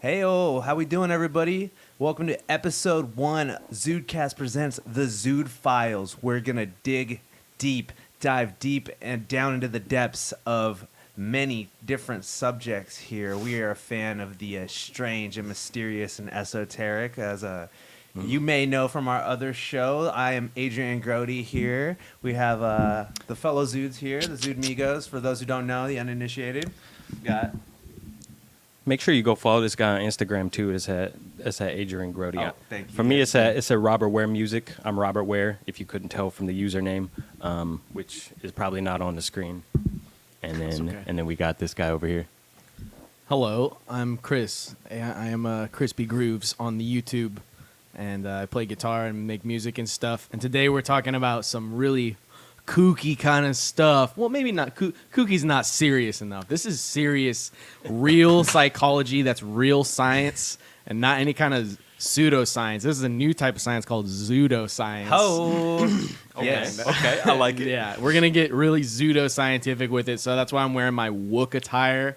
Heyo, how we doing, everybody? Welcome to episode 1. ZUDECAST presents the Zude Files. We're gonna dive deep, and down into the depths of many different subjects here. We are a fan of the strange and mysterious and esoteric, as you may know from our other show. I am Adrian Grody here. We have the fellow Zudes here, the Zude Migos. For those who don't know, the uninitiated. Got. Make sure you go follow this guy on Instagram too. It's at Adrian Grody. Oh, thank you. For me, it's a Robert Ware Music. I'm Robert Ware, if you couldn't tell from the username, which is probably not on the screen. And then we got this guy over here. Hello, I'm Chris. I am Crispy Grooves on the YouTube, and I play guitar and make music and stuff. And today we're talking about some really kooky kind of stuff. Well, maybe not. Kooky's not serious enough. This is serious, real psychology. That's real science, and not any kind of pseudoscience. This is a new type of science called pseudoscience. Oh, Okay. yes. Okay, I like it. Yeah, we're gonna get really pseudoscientific with it. So that's why I'm wearing my Wook attire.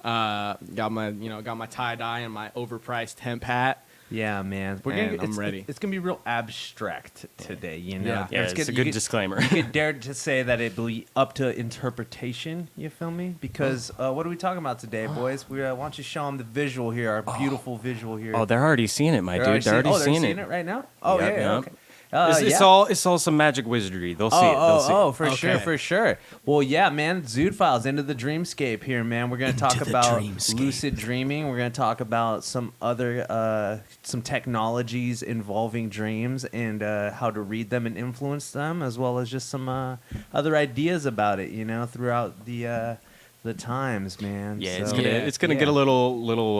Got my tie dye and my overpriced hemp hat. Yeah, man. I'm ready. It's gonna be real abstract today, you know. Yeah. It's a good disclaimer. You could dare to say that it be up to interpretation. You feel me? Because what are we talking about today, boys? Why don't you show them the visual here, our beautiful visual here. Oh, they're already seeing it, my dude. They're already seeing it right now. Oh Yep, yeah, yep. okay. It's all some magic wizardry. They'll see it. They'll see it. For sure, Okay. for sure. Well, yeah, man. Zude Files, into the dreamscape here, man. We're gonna talk about lucid dreaming. We're gonna talk about some other some technologies involving dreams and how to read them and influence them, as well as just some other ideas about it. You know, throughout the times, man. Yeah, So, it's gonna get a little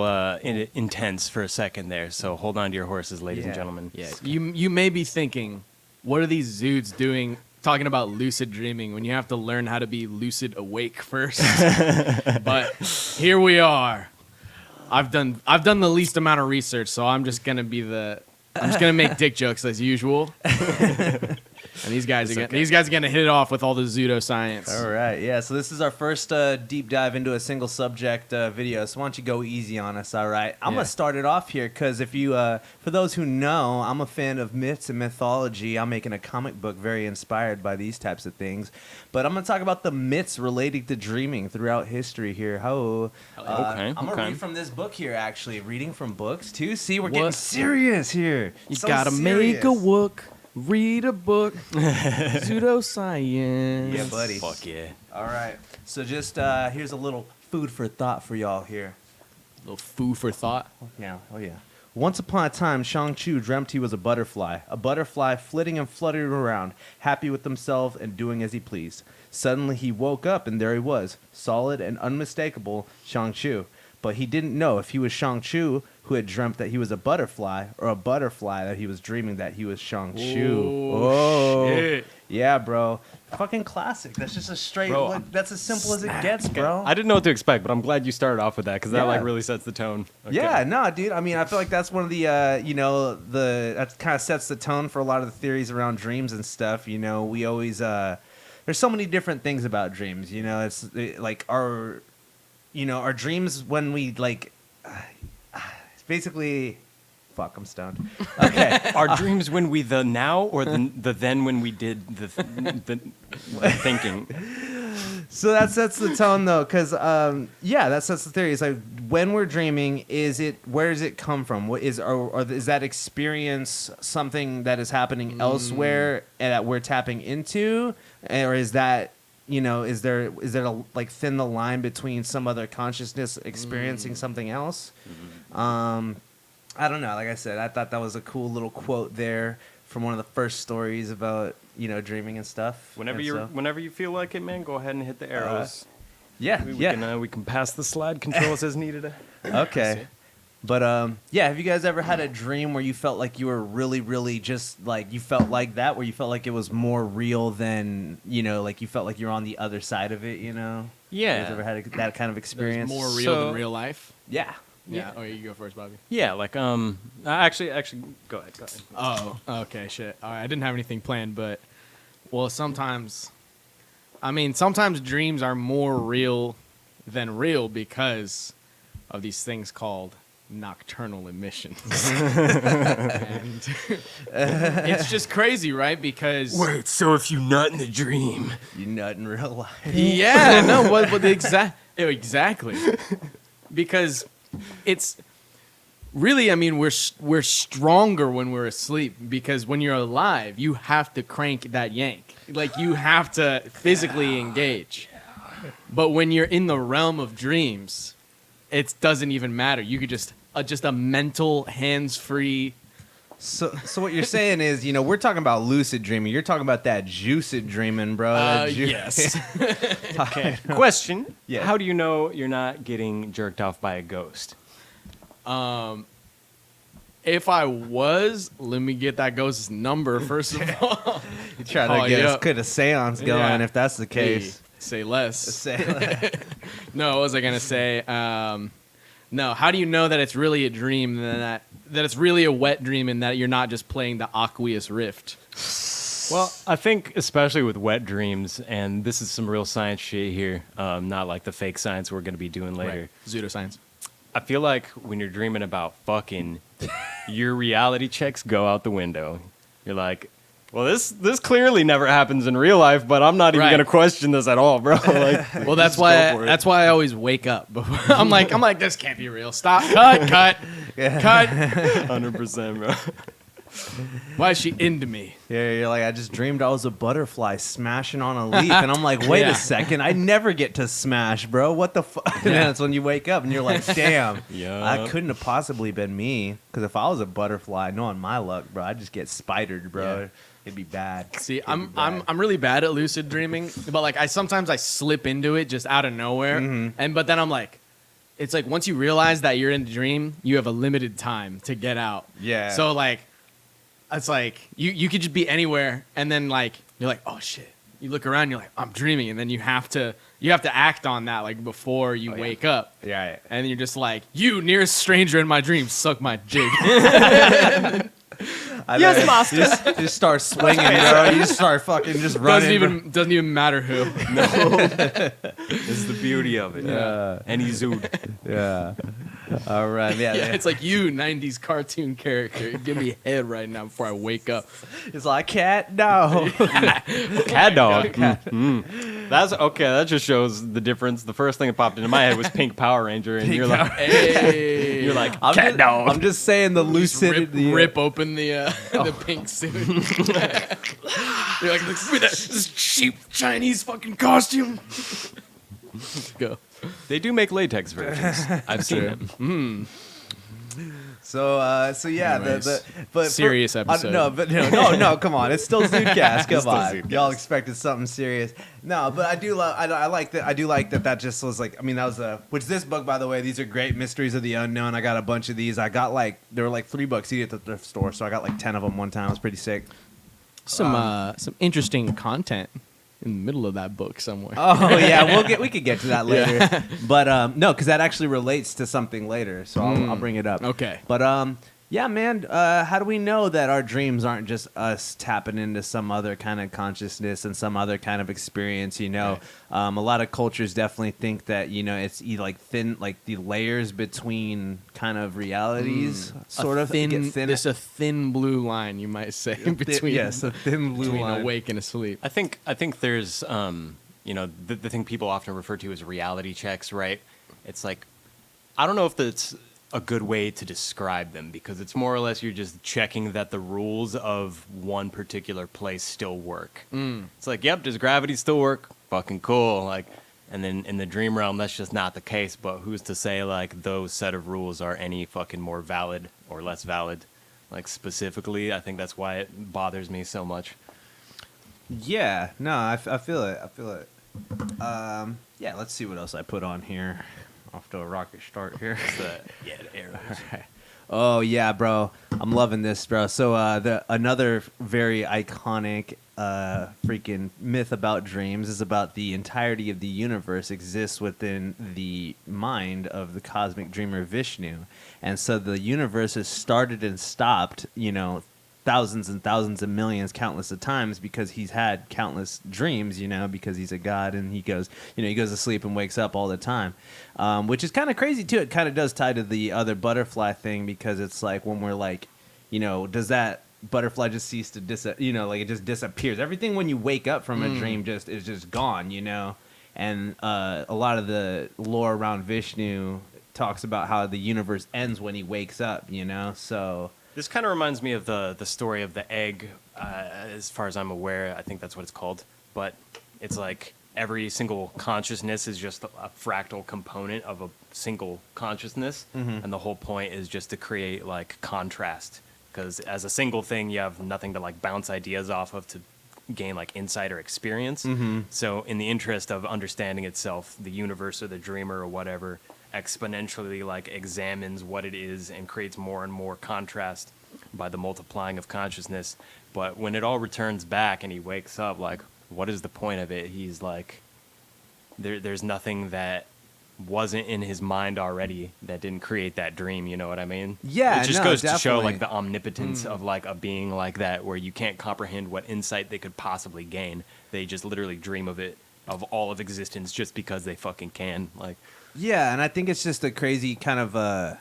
intense for a second there. So hold on to your horses, ladies and gentlemen. Yeah, you may be thinking, what are these Zudes doing talking about lucid dreaming when you have to learn how to be lucid awake first? But here we are. I've done the least amount of research, so I'm just gonna make dick jokes as usual. And these guys are gonna hit it off with all the pseudoscience. All right, yeah. So this is our first deep dive into a single subject video. So why don't you go easy on us? All right, I'm gonna start it off here because if you, for those who know, I'm a fan of myths and mythology. I'm making a comic book very inspired by these types of things. But I'm gonna talk about the myths relating to dreaming throughout history here. I'm gonna read from this book here. Actually, reading from books too. See, we're getting serious here. You gotta make a Wook. Read a book, pseudoscience. Yeah, buddy. Fuck yeah. All right. So just here's a little food for thought for y'all here. A little food for thought. Yeah. Oh yeah. Once upon a time, Shang-Chu dreamt he was a butterfly flitting and fluttering around, happy with himself and doing as he pleased. Suddenly he woke up and there he was, solid and unmistakable Shang-Chu. But he didn't know if he was Shang-Chu who had dreamt that he was a butterfly, or a butterfly that he was dreaming that he was Shang-Chu. Oh, shit. Yeah, bro. Fucking classic. That's just a straight, that's as simple as it gets, bro. I didn't know what to expect, but I'm glad you started off with that because that really sets the tone. Okay. Yeah, no, dude. I mean, I feel like that's one of the, that kind of sets the tone for a lot of the theories around dreams and stuff. You know, we always, there's so many different things about dreams. You know, like our dreams when we like. Basically, fuck, I'm stoned. Okay. Our dreams when we the now or the then when we did the thinking. So that sets the tone, though, because, that sets the theory. It's like, when we're dreaming, where does it come from? What is that experience something that is happening elsewhere and that we're tapping into? Or is that, is there like thin the line between some other consciousness experiencing something else? I don't know. Like I said, I thought that was a cool little quote there from one of the first stories about, dreaming and stuff. Whenever you feel like it, man, go ahead and hit the arrows. We can pass the slide controls as needed. Okay. But have you guys ever had a dream where you felt like you were really, really just like you felt like that, where you felt like it was more real than like you felt like you're on the other side of it? Yeah. You guys ever had that kind of experience? More real than real life. Yeah. Yeah. Oh, you go first, Bobby. Yeah, like actually, go ahead. Oh, okay, shit. All right, I didn't have anything planned, but sometimes dreams are more real than real because of these things called nocturnal emissions. And it's just crazy, right? Because Wait, so if you nut in the dream, You nut in real life. yeah, no, what exactly. Because it's really, I mean, we're stronger when we're asleep, because when you're alive, you have to crank that yank. Like, you have to physically engage. But when you're in the realm of dreams, it doesn't even matter. You could just a mental, hands-free. So what you're saying is, we're talking about lucid dreaming. You're talking about that juicid dreaming, bro. Yes. okay. Question: Yes. How do you know you're not getting jerked off by a ghost? If I was, let me get that ghost's number first of all. You try to get a seance going, Yeah. if that's the case. Hey, say less. Say No, what was I gonna say? No, how do you know that it's really a dream, and that it's really a wet dream, and that you're not just playing the aqueous rift? Well, I think especially with wet dreams, and this is some real science shit here, not like the fake science we're going to be doing later. Right. Pseudoscience. I feel like when you're dreaming about fucking, your reality checks go out the window. You're like, well, this clearly never happens in real life, but I'm not even Right. going to question this at all, bro. Like, Well, that's just go for why it. that's why I always wake up before. I'm like, this can't be real. Stop. Cut. 100%, bro. Why is she into me? Yeah, you're like, I just dreamed I was a butterfly smashing on a leaf, and I'm like, wait Yeah. a second, I never get to smash, bro. What the fuck? And then that's when you wake up, and you're like, damn, Yeah. that couldn't have possibly been me. Because if I was a butterfly, knowing my luck, bro, I'd just get spidered, bro. Yeah. It'd be bad. See, It'd I'm be bad. really bad at lucid dreaming, but like I sometimes slip into it just out of nowhere, but then I'm like, it's like once you realize that you're in the dream, you have a limited time to get out. Yeah. So like, it's like you could just be anywhere, and then like you're like, oh shit. You look around, you're like, I'm dreaming, and then you have to act on that like before you wake up. Yeah. And then you're just like, you nearest stranger in my dreams, suck my jig. Yes, master. Just start swinging, bro. You just start fucking just running. Doesn't even matter who. This is the beauty of it. Yeah. Any Zude. Yeah. All right. Yeah. Yeah, it's like you, 90s cartoon character. Give me head right now before I wake up. It's like, cat, no. Cat dog. That's okay. That just shows the difference. The first thing that popped into my head was Pink Power Ranger, and you're like, Hey. you're like, I'm just saying the lucidity. Rip open the pink suit. You're like, look at this cheap Chinese fucking costume. Go. they do make latex versions. I've seen them. So yeah, Anyways, but serious episode. No, come on, it's still Zudecast. Come still on, Zudecast. y'all expected something serious. No, but I do love. I like that. I do like that. That just was like. I mean, that was a. Which this book, by the way, these are great mysteries of the unknown. I got a bunch of these. I got like they were like $3 each at the thrift store, so I got like 10 of them one time. It was pretty sick. Some interesting content in the middle of that book somewhere. Oh yeah, we could get to that later. But no, because that actually relates to something later, so I'll bring it up. Okay. But yeah, man. How do we know that our dreams aren't just us tapping into some other kind of consciousness and some other kind of experience? You know, a lot of cultures definitely think that it's like thin, like the layers between kind of realities, sort of thin. get thinner. There's a thin blue line, you might say, between yes, a thin blue between line. awake and asleep. I think there's the thing people often refer to as reality checks, right? It's like, I don't know if that's a good way to describe them, because it's more or less you're just checking that the rules of one particular place still work. It's like, yep, does gravity still work? Fucking cool. Like, and then in the dream realm, that's just not the case. But who's to say like those set of rules are any fucking more valid or less valid? Like specifically, I think that's why it bothers me so much. Yeah, no, I feel it. I feel it. Yeah, let's see what else I put on here. Off to a rocket start here. Yeah, the arrows. Oh yeah, bro, I'm loving this, bro. So another very iconic freaking myth about dreams is about the entirety of the universe exists within the mind of the cosmic dreamer Vishnu, and so the universe has started and stopped, thousands and thousands of millions, countless of times because he's had countless dreams, because he's a god and he goes to sleep and wakes up all the time, which is kind of crazy too. It kind of does tie to the other butterfly thing because it's like when we're like, does that butterfly just cease to like it just disappears. Everything when you wake up from a dream is just gone, and a lot of the lore around Vishnu talks about how the universe ends when he wakes up, so This kind of reminds me of the story of the egg, as far as I'm aware. I think that's what it's called. But it's like every single consciousness is just a fractal component of a single consciousness. And the whole point is just to create like contrast. Because as a single thing, you have nothing to like bounce ideas off of to gain like insight or experience. So in the interest of understanding itself, the universe or the dreamer or whatever exponentially like examines what it is and creates more and more contrast by the multiplying of consciousness. But when it all returns back and he wakes up, like, what is the point of it? He's like, there's nothing that wasn't in his mind already that didn't create that dream, you know what I mean? Yeah, it just no, goes to show definitely. like the omnipotence of like a being like that, where you can't comprehend what insight they could possibly gain. They just literally dream of it, of all of existence, just because they fucking can. Like, yeah, and I think it's just a crazy kind of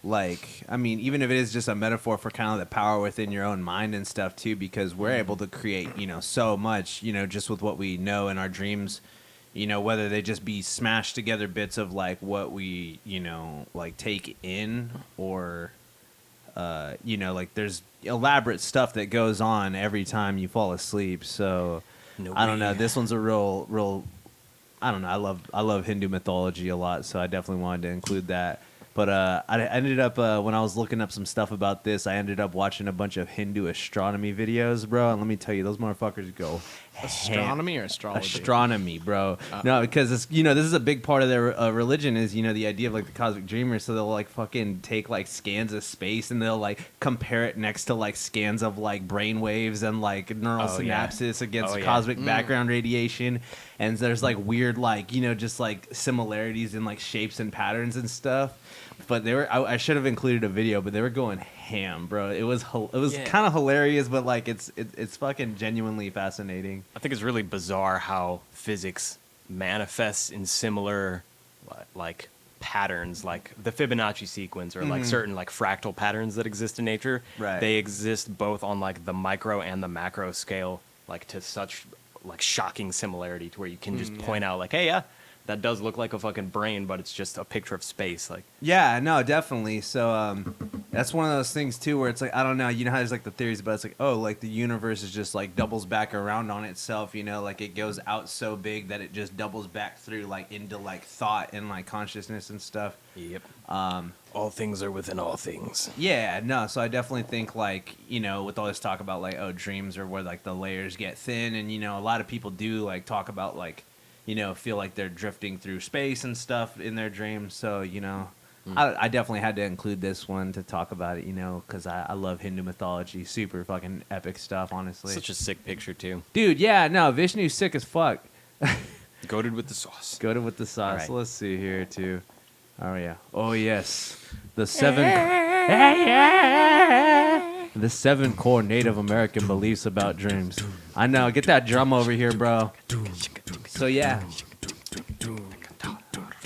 even if it is just a metaphor for kind of the power within your own mind and stuff too, because we're able to create, so much, just with what we know in our dreams, whether they just be smashed together bits of like what we, like take in or, like there's elaborate stuff that goes on every time you fall asleep. So I don't know. This one's a real, I don't know. I love Hindu mythology a lot, so I definitely wanted to include that. But I ended up, when I was looking up some stuff about this, I ended up watching a bunch of Hindu astronomy videos, bro. And let me tell you, those motherfuckers go Astronomy or astrology? Astronomy, bro. No, because it's, this is a big part of their religion is, the idea of like the cosmic dreamer. So they'll like fucking take like scans of space and they'll like compare it next to like scans of like brain waves and like neural synapses against cosmic background radiation. And there's like weird like, just like similarities in like shapes and patterns and stuff. But they were, I should have included a video, but they were going ham, bro. It was kind of hilarious, but like it's fucking genuinely fascinating. I think it's really bizarre how physics manifests in similar like patterns, like the Fibonacci sequence or like certain like fractal patterns that exist in nature. Right. They exist both on like the micro and the macro scale, like to such like shocking similarity to where you can just point out like, hey, yeah, that does look like a fucking brain, but it's just a picture of space. Like, yeah, no, definitely. So that's one of those things too where it's like, I don't know, how there's like the theories about it's like, oh, like the universe is just like doubles back around on itself, like it goes out so big that it just doubles back through like into like thought and like consciousness and stuff. yep. All things are within all things. Yeah, no, so I definitely think like, with all this talk about like, oh, dreams are where like the layers get thin, and a lot of people do like talk about like, feel like they're drifting through space and stuff in their dreams. So, I definitely had to include this one to talk about it, because I love Hindu mythology. Super fucking epic stuff, honestly. Such a sick picture, too. Dude, yeah, no, Vishnu's sick as fuck. Goated with the sauce. Goated with the sauce. Right. Let's see here, too. Oh, yeah. Oh, yes. The seven core Native American beliefs about dreams. I know. Get that drum over here, bro. So, yeah.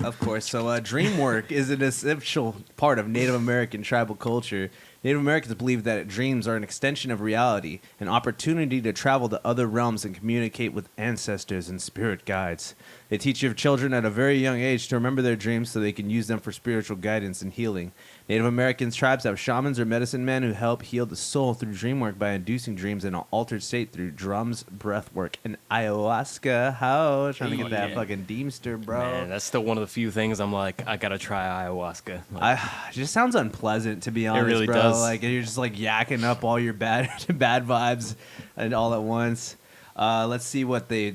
Of course. So, dream work is an essential part of Native American tribal culture. Native Americans believe that dreams are an extension of reality, an opportunity to travel to other realms and communicate with ancestors and spirit guides. They teach your children at a very young age to remember their dreams so they can use them for spiritual guidance and healing. Native American tribes have shamans or medicine men who help heal the soul through dream work by inducing dreams in an altered state through drums, breath work, and ayahuasca. How? Trying to get that fucking Deemster, bro. Man, that's still one of the few things I'm like, I gotta try ayahuasca. Like, It just sounds unpleasant, to be honest, really bro. does. Like, you're just like yakking up all your bad vibes and all at once. Let's see what they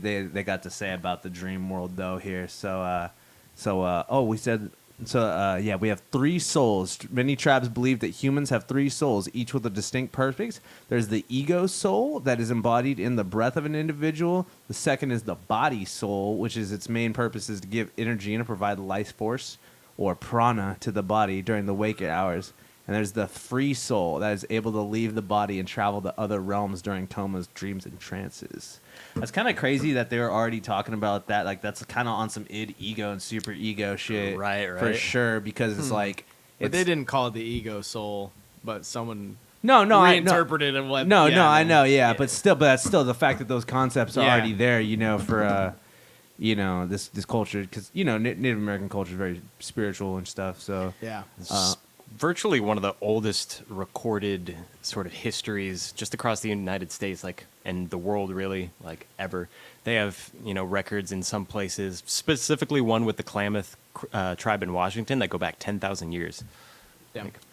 got to say about the dream world though here. We have 3 souls. Many tribes believe that humans have 3 souls, each with a distinct purpose. There's the ego soul that is embodied in the breath of an individual. The second is the body soul, which is its main purpose is to give energy and to provide life force or prana to the body during the wake hours. And there's the free soul that is able to leave the body and travel to other realms during comas, dreams, and trances. That's kind of crazy that they were already talking about that. Like, that's kind of on some ego and super ego shit. Right. For sure, because it's like... But they didn't call it the ego soul, but someone reinterpreted it. What? No, I know, yeah. But that's still the fact that those concepts are already there, for... this culture, because Native American culture is very spiritual and stuff. So Yeah. Virtually one of the oldest recorded sort of histories just across the United States, and the world, really, ever. They have records in some places, specifically one with the Klamath tribe in Washington that go back 10,000 years.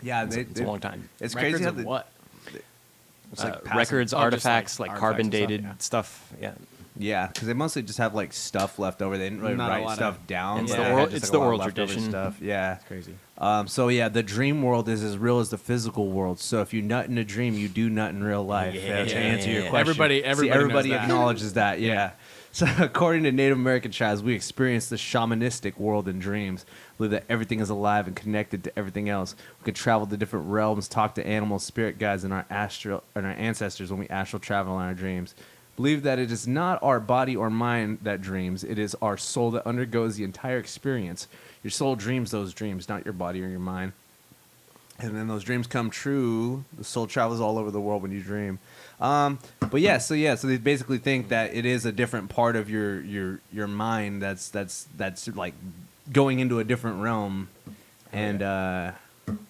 Yeah. It's a long time. It's Records crazy how of what? it's like Records, just, artifacts, artifacts carbon and stuff, dated yeah. stuff. Yeah. Yeah, because they mostly just have stuff left over. They didn't really Not a write lot stuff of- down. It's but the they oral- had just, it's a the lot of oral leftover tradition. stuff. Yeah. It's crazy. So the dream world is as real as the physical world. So if you nut in a dream, you do nut in real life. Yeah. To answer your question, Everybody See, knows everybody that. acknowledges that. Yeah. So according to Native American tribes, we experience the shamanistic world in dreams. Believe that everything is alive and connected to everything else. We can travel to different realms, talk to animals, spirit guides, and our ancestors when we astral travel in our dreams. Believe that it is not our body or mind that dreams. It is our soul that undergoes the entire experience. Your soul dreams those dreams, not your body or your mind. And then those dreams come true. The soul travels all over the world when you dream. So they basically think that it is a different part of your mind that's like going into a different realm. And yeah,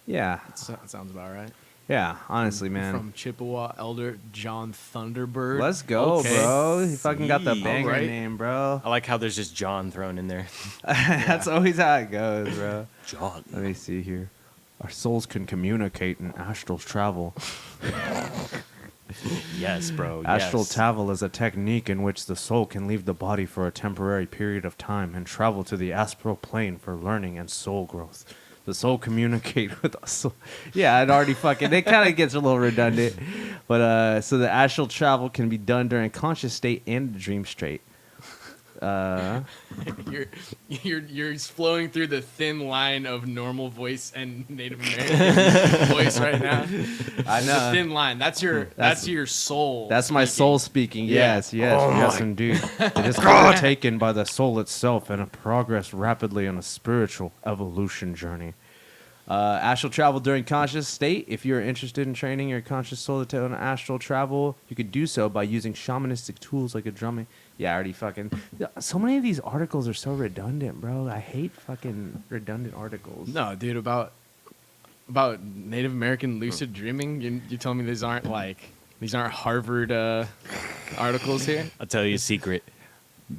That sounds about right. yeah, honestly, man. From Chippewa Elder John Thunderbird. Let's go, Okay. bro. You fucking got the See. banger Alright. name, bro. I like how there's just John thrown in there. That's always how it goes, bro. John. Let me see here. Our souls can communicate in astral travel. Yes, bro. Astral yes. travel is a technique in which the soul can leave the body for a temporary period of time and travel to the astral plane for learning and soul growth. The soul communicate with us. Yeah, it already it kind of gets a little redundant. But so the astral travel can be done during conscious state and the dream state. You're flowing through the thin line of normal voice and Native American voice right now. I The know. thin line. That's your soul. That's my speaking. soul speaking. Yeah. Yes, indeed. It is undertaken by the soul itself and a progress rapidly on a spiritual evolution journey. Astral travel during conscious state. If you're interested in training your conscious soul to an astral travel, you could do so by using shamanistic tools like a drumming. Yeah, I already fucking... So many of these articles are so redundant, bro. I hate fucking redundant articles. No, dude, about Native American lucid dreaming. You telling me these aren't Harvard articles here? I'll tell you a secret.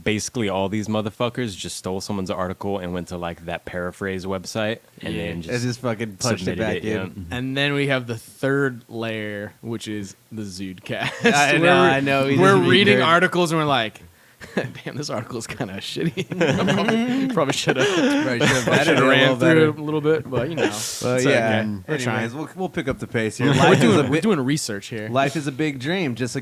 Basically, all these motherfuckers just stole someone's article and went to that paraphrase website and then I just fucking punched it submitted back it, in. yeah. And then we have the third layer, which is the ZUDECAST. I know. We We're just reading read- articles and we're like, damn, this article's kind of shitty. probably should have Right, should've edited it a ran little through better. it a little bit, but Well, it's yeah. okay. We're Anyways, trying. we'll pick up the pace here. We're Life is a doing, bit- research here. Life is a big dream. Just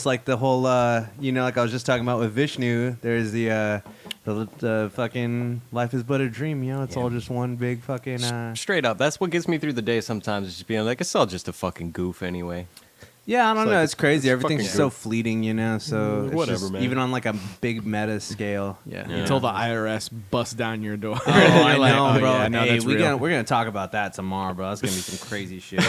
like the whole, like I was just talking about with Vishnu. There's the fucking life is but a dream. It's all just one big fucking. Straight up, that's what gets me through the day sometimes, is just being like, it's all just a fucking goof anyway. Yeah, I don't It's know. like- It's crazy. it's Everything's fucking so good. fleeting, So it's Whatever, just- man. Even on like a big meta scale. Yeah. Yeah. Until the IRS busts down your door. Oh, I You're like, know, bro. Yeah, no, Hey, that's real. we're gonna talk about that tomorrow, bro. That's gonna be some crazy shit.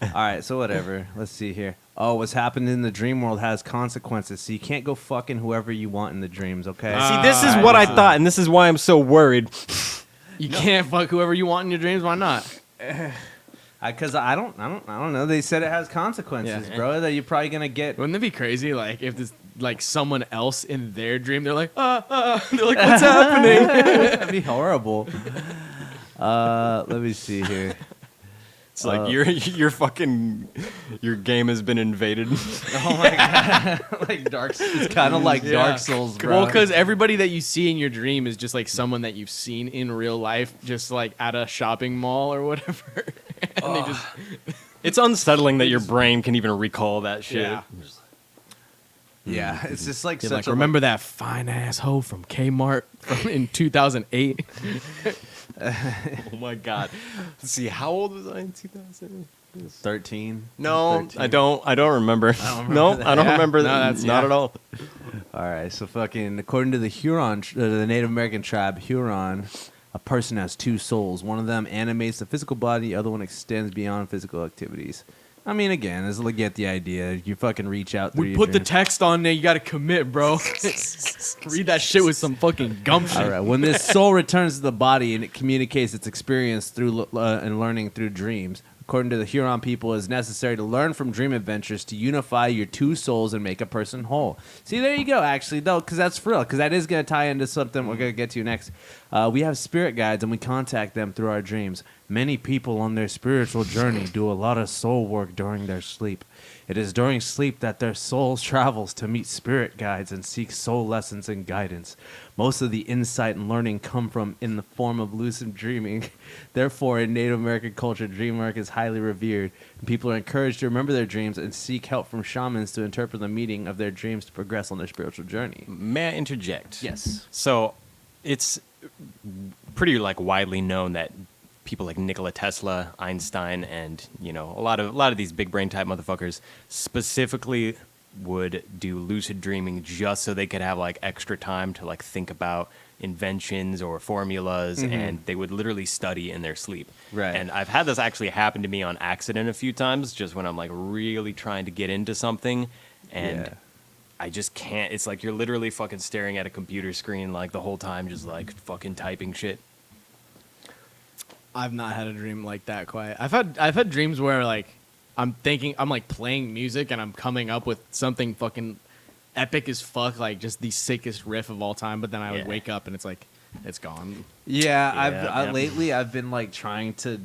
All right, so whatever. Let's see here. Oh, what's happening in the dream world has consequences, so you can't go fucking whoever you want in the dreams. Okay. See, this is what I thought, and this is why I'm so worried. You can't fuck whoever you want in your dreams. Why not? Because I don't know. They said it has consequences, Yeah. bro. That you're probably gonna get. Wouldn't it be crazy? Like if this, someone else in their dream, they're like, they're like, what's happening? That'd be horrible. Let me see here. It's like your fucking your game has been invaded. Oh my god, like Dark. It's kind of like Yeah. Dark Souls, bro. Well, because everybody that you see in your dream is just like someone that you've seen in real life, just like at a shopping mall or whatever. And they just, It's unsettling that your brain can even recall that shit. Yeah. Yeah, it's just like You're such like, a remember that fine ass hoe from Kmart in 2008? Oh my god. Let's see, how old was I in 2000? 13. No, 13. I don't remember. remember No, that. I don't Yeah. remember. No, that's- not yeah. at all. All right, so fucking according to the the Native American tribe Huron, a person has two souls. One of them animates the physical body, the other one extends beyond physical activities. I mean, again, let's get the idea. You fucking reach out. through We your put the dreams. text on there. You got to commit, bro. Read that shit with some fucking gumption. All right. When this soul returns to the body and it communicates its experience through and learning through dreams, according to the Huron people, it is necessary to learn from dream adventures to unify your two souls and make a person whole. See, there you go. Actually, though, because that's for real. Because that is going to tie into something we're going to get to next. We have spirit guides, and we contact them through our dreams. Many people on their spiritual journey do a lot of soul work during their sleep. It is during sleep that their souls travels to meet spirit guides and seek soul lessons and guidance. Most of the insight and learning come from in the form of lucid dreaming. Therefore, in Native American culture, dream work is highly revered. And people are encouraged to remember their dreams and seek help from shamans to interpret the meaning of their dreams to progress on their spiritual journey. May I interject? Yes. So, it's pretty like widely known that people like Nikola Tesla, Einstein, and a lot of these big brain type motherfuckers specifically would do lucid dreaming just so they could have like extra time to like think about inventions or formulas, and they would literally study in their sleep. Right. And I've had this actually happen to me on accident a few times, just when I'm like really trying to get into something, and Yeah. I just can't. It's like you're literally fucking staring at a computer screen like the whole time, just like fucking typing shit. I've not had a dream like that quite. I've had dreams where like I'm like playing music and I'm coming up with something fucking epic as fuck, like just the sickest riff of all time, but then I would Yeah. wake up and it's like it's gone. Yeah, Yeah. lately I've been like trying to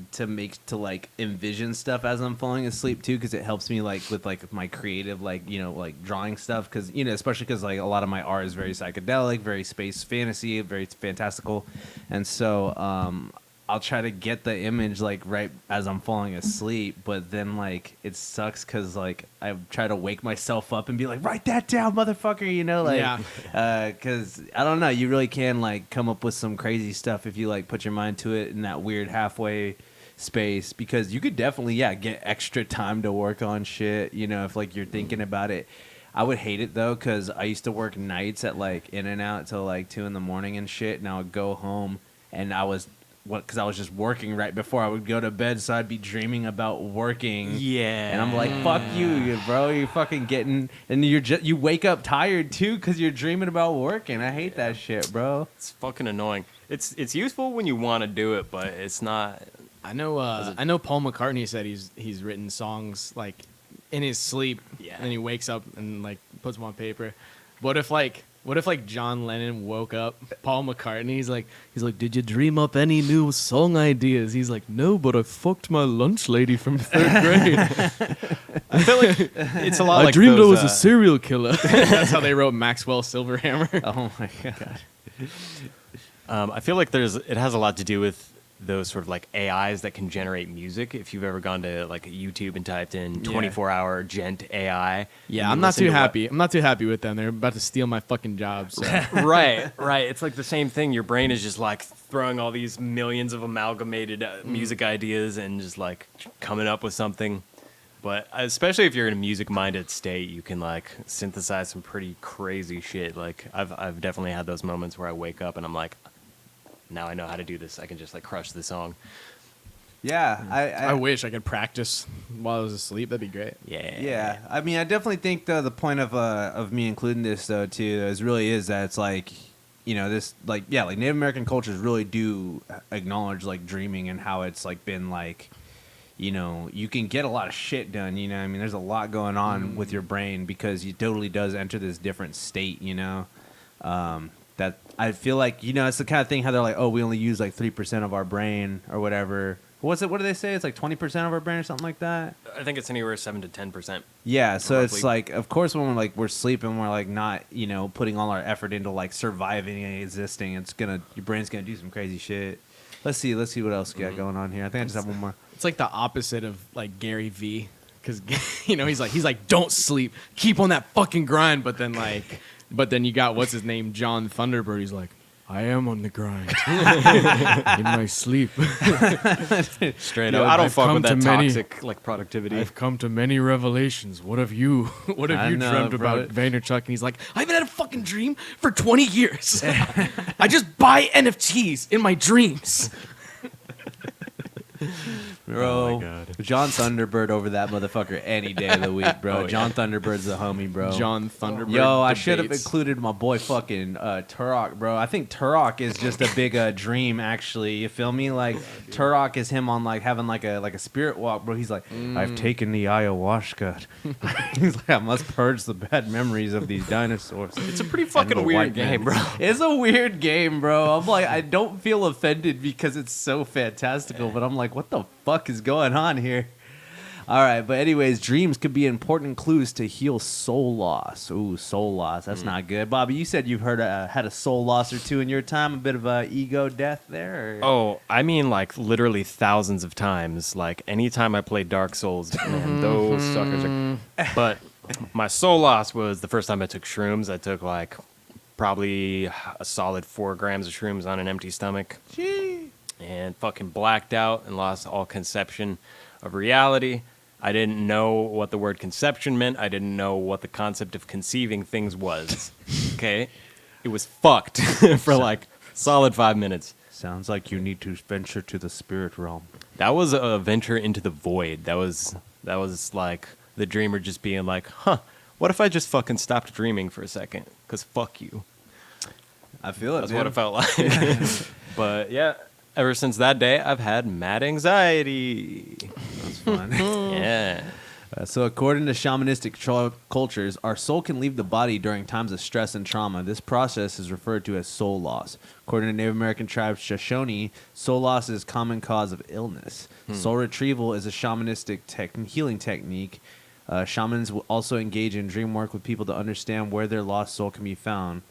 like envision stuff as I'm falling asleep too, because it helps me like with like my creative like like drawing stuff, because especially because like a lot of my art is very psychedelic, very space fantasy, very fantastical, and so I'll try to get the image like right as I'm falling asleep, but then like it sucks because like I try to wake myself up and be like, write that down, motherfucker, Yeah. because I don't know, you really can like come up with some crazy stuff if you like put your mind to it in that weird halfway space, because you could definitely get extra time to work on shit, if like you're thinking about it. I would hate it though, because I used to work nights at like In and Out till like 2 a.m. and shit, and I would go home and because I was just working right before I would go to bed, so I'd be dreaming about working. Yeah. And I'm like, fuck you, bro. You're fucking getting, and you wake up tired too because you're dreaming about working. I hate that shit, bro. It's fucking annoying. It's useful when you want to do it, but it's not. I know Paul McCartney said he's written songs like in his sleep, Yeah. and he wakes up and like puts them on paper. What if John Lennon woke up, Paul McCartney, he's like, did you dream up any new song ideas? He's like, no, but I fucked my lunch lady from 3rd grade. I feel like it's a lot. I like dreamed those, I was a serial killer. That's how they wrote Maxwell Silverhammer. Oh my god. I feel like it has a lot to do with those sort of like AIs that can generate music. If you've ever gone to like YouTube and typed in 24-hour gent AI. Yeah, I'm not too happy. I'm not too happy with them. They're about to steal my fucking job. So. Right. It's like the same thing. Your brain is just like throwing all these millions of amalgamated music ideas and just like coming up with something. But especially if you're in a music-minded state, you can like synthesize some pretty crazy shit. Like I've definitely had those moments where I wake up and I'm like, now I know how to do this. I can just like crush the song. Yeah, I wish I could practice while I was asleep. That'd be great. Yeah, I mean, I definitely think though the point of me including this though too is that it's like, this like like Native American cultures really do acknowledge like dreaming and how it's like been like, you can get a lot of shit done. I mean, there's a lot going on with your brain because it totally does enter this different state. That I feel like it's the kind of thing how they're like, oh, we only use like 3% of our brain or whatever. What do they say? It's like 20% of our brain or something like that. I think it's anywhere 7 to 10%. Yeah, so roughly. it's like, of course, when we're sleeping, we're like not putting all our effort into like surviving and existing. Your brain's gonna do some crazy shit. Let's see what else we got going on here. I think I just have one more. It's like the opposite of like Gary V. because he's like, don't sleep, keep on that fucking grind. But then you got what's his name, John Thunderbird. He's like, I am on the grind in my sleep. Straight Yo, up. I don't I've fuck come with that to many- toxic like productivity. I've come to many revelations. What have you? What have I you know, dreamt bro. about Vaynerchuk? And he's like, I haven't had a fucking dream for 20 years. I just buy NFTs in my dreams. Bro, Oh my God. John Thunderbird over that motherfucker any day of the week, bro. Oh, yeah. John Thunderbird's the homie, bro. John Thunderbird. Yo, I should have debates. included my boy fucking Turok, bro. I think Turok is just a big dream, actually. You feel me? Like Turok is him on like having like a spirit walk, bro. He's like, I've taken the ayahuasca. He's like, I must purge the bad memories of these dinosaurs. It's a pretty And fucking the weird white game, man. bro. It's a weird game, bro. I'm like, I don't feel offended because it's so fantastical, but I'm like, what the fuck is going on here? All right, but anyways, dreams could be important clues to heal soul loss. Ooh, soul loss. That's not good. Bobby, you said you've had a soul loss or two in your time. A bit of a ego death there. Or? Oh, I mean, like literally thousands of times. Like anytime I play Dark Souls, man, those suckers are. But my soul loss was the first time I took shrooms. I took like probably a solid 4 grams of shrooms on an empty stomach. Gee. And fucking blacked out and lost all conception of reality. I didn't know what the word conception meant. I didn't know what the concept of conceiving things was. Okay? It was fucked for like solid 5 minutes. Sounds like you need to venture to the spirit realm. That was a venture into the void. That was like the dreamer just being like, huh, what if I just fucking stopped dreaming for a second? Because fuck you. I feel it. That's what it felt like. But yeah, ever since that day, I've had mad anxiety. That's fun. Yeah. So according to shamanistic cultures, our soul can leave the body during times of stress and trauma. This process is referred to as soul loss. According to Native American tribe Shoshone, soul loss is a common cause of illness. Soul retrieval is a shamanistic healing technique. Shamans will also engage in dream work with people to understand where their lost soul can be found.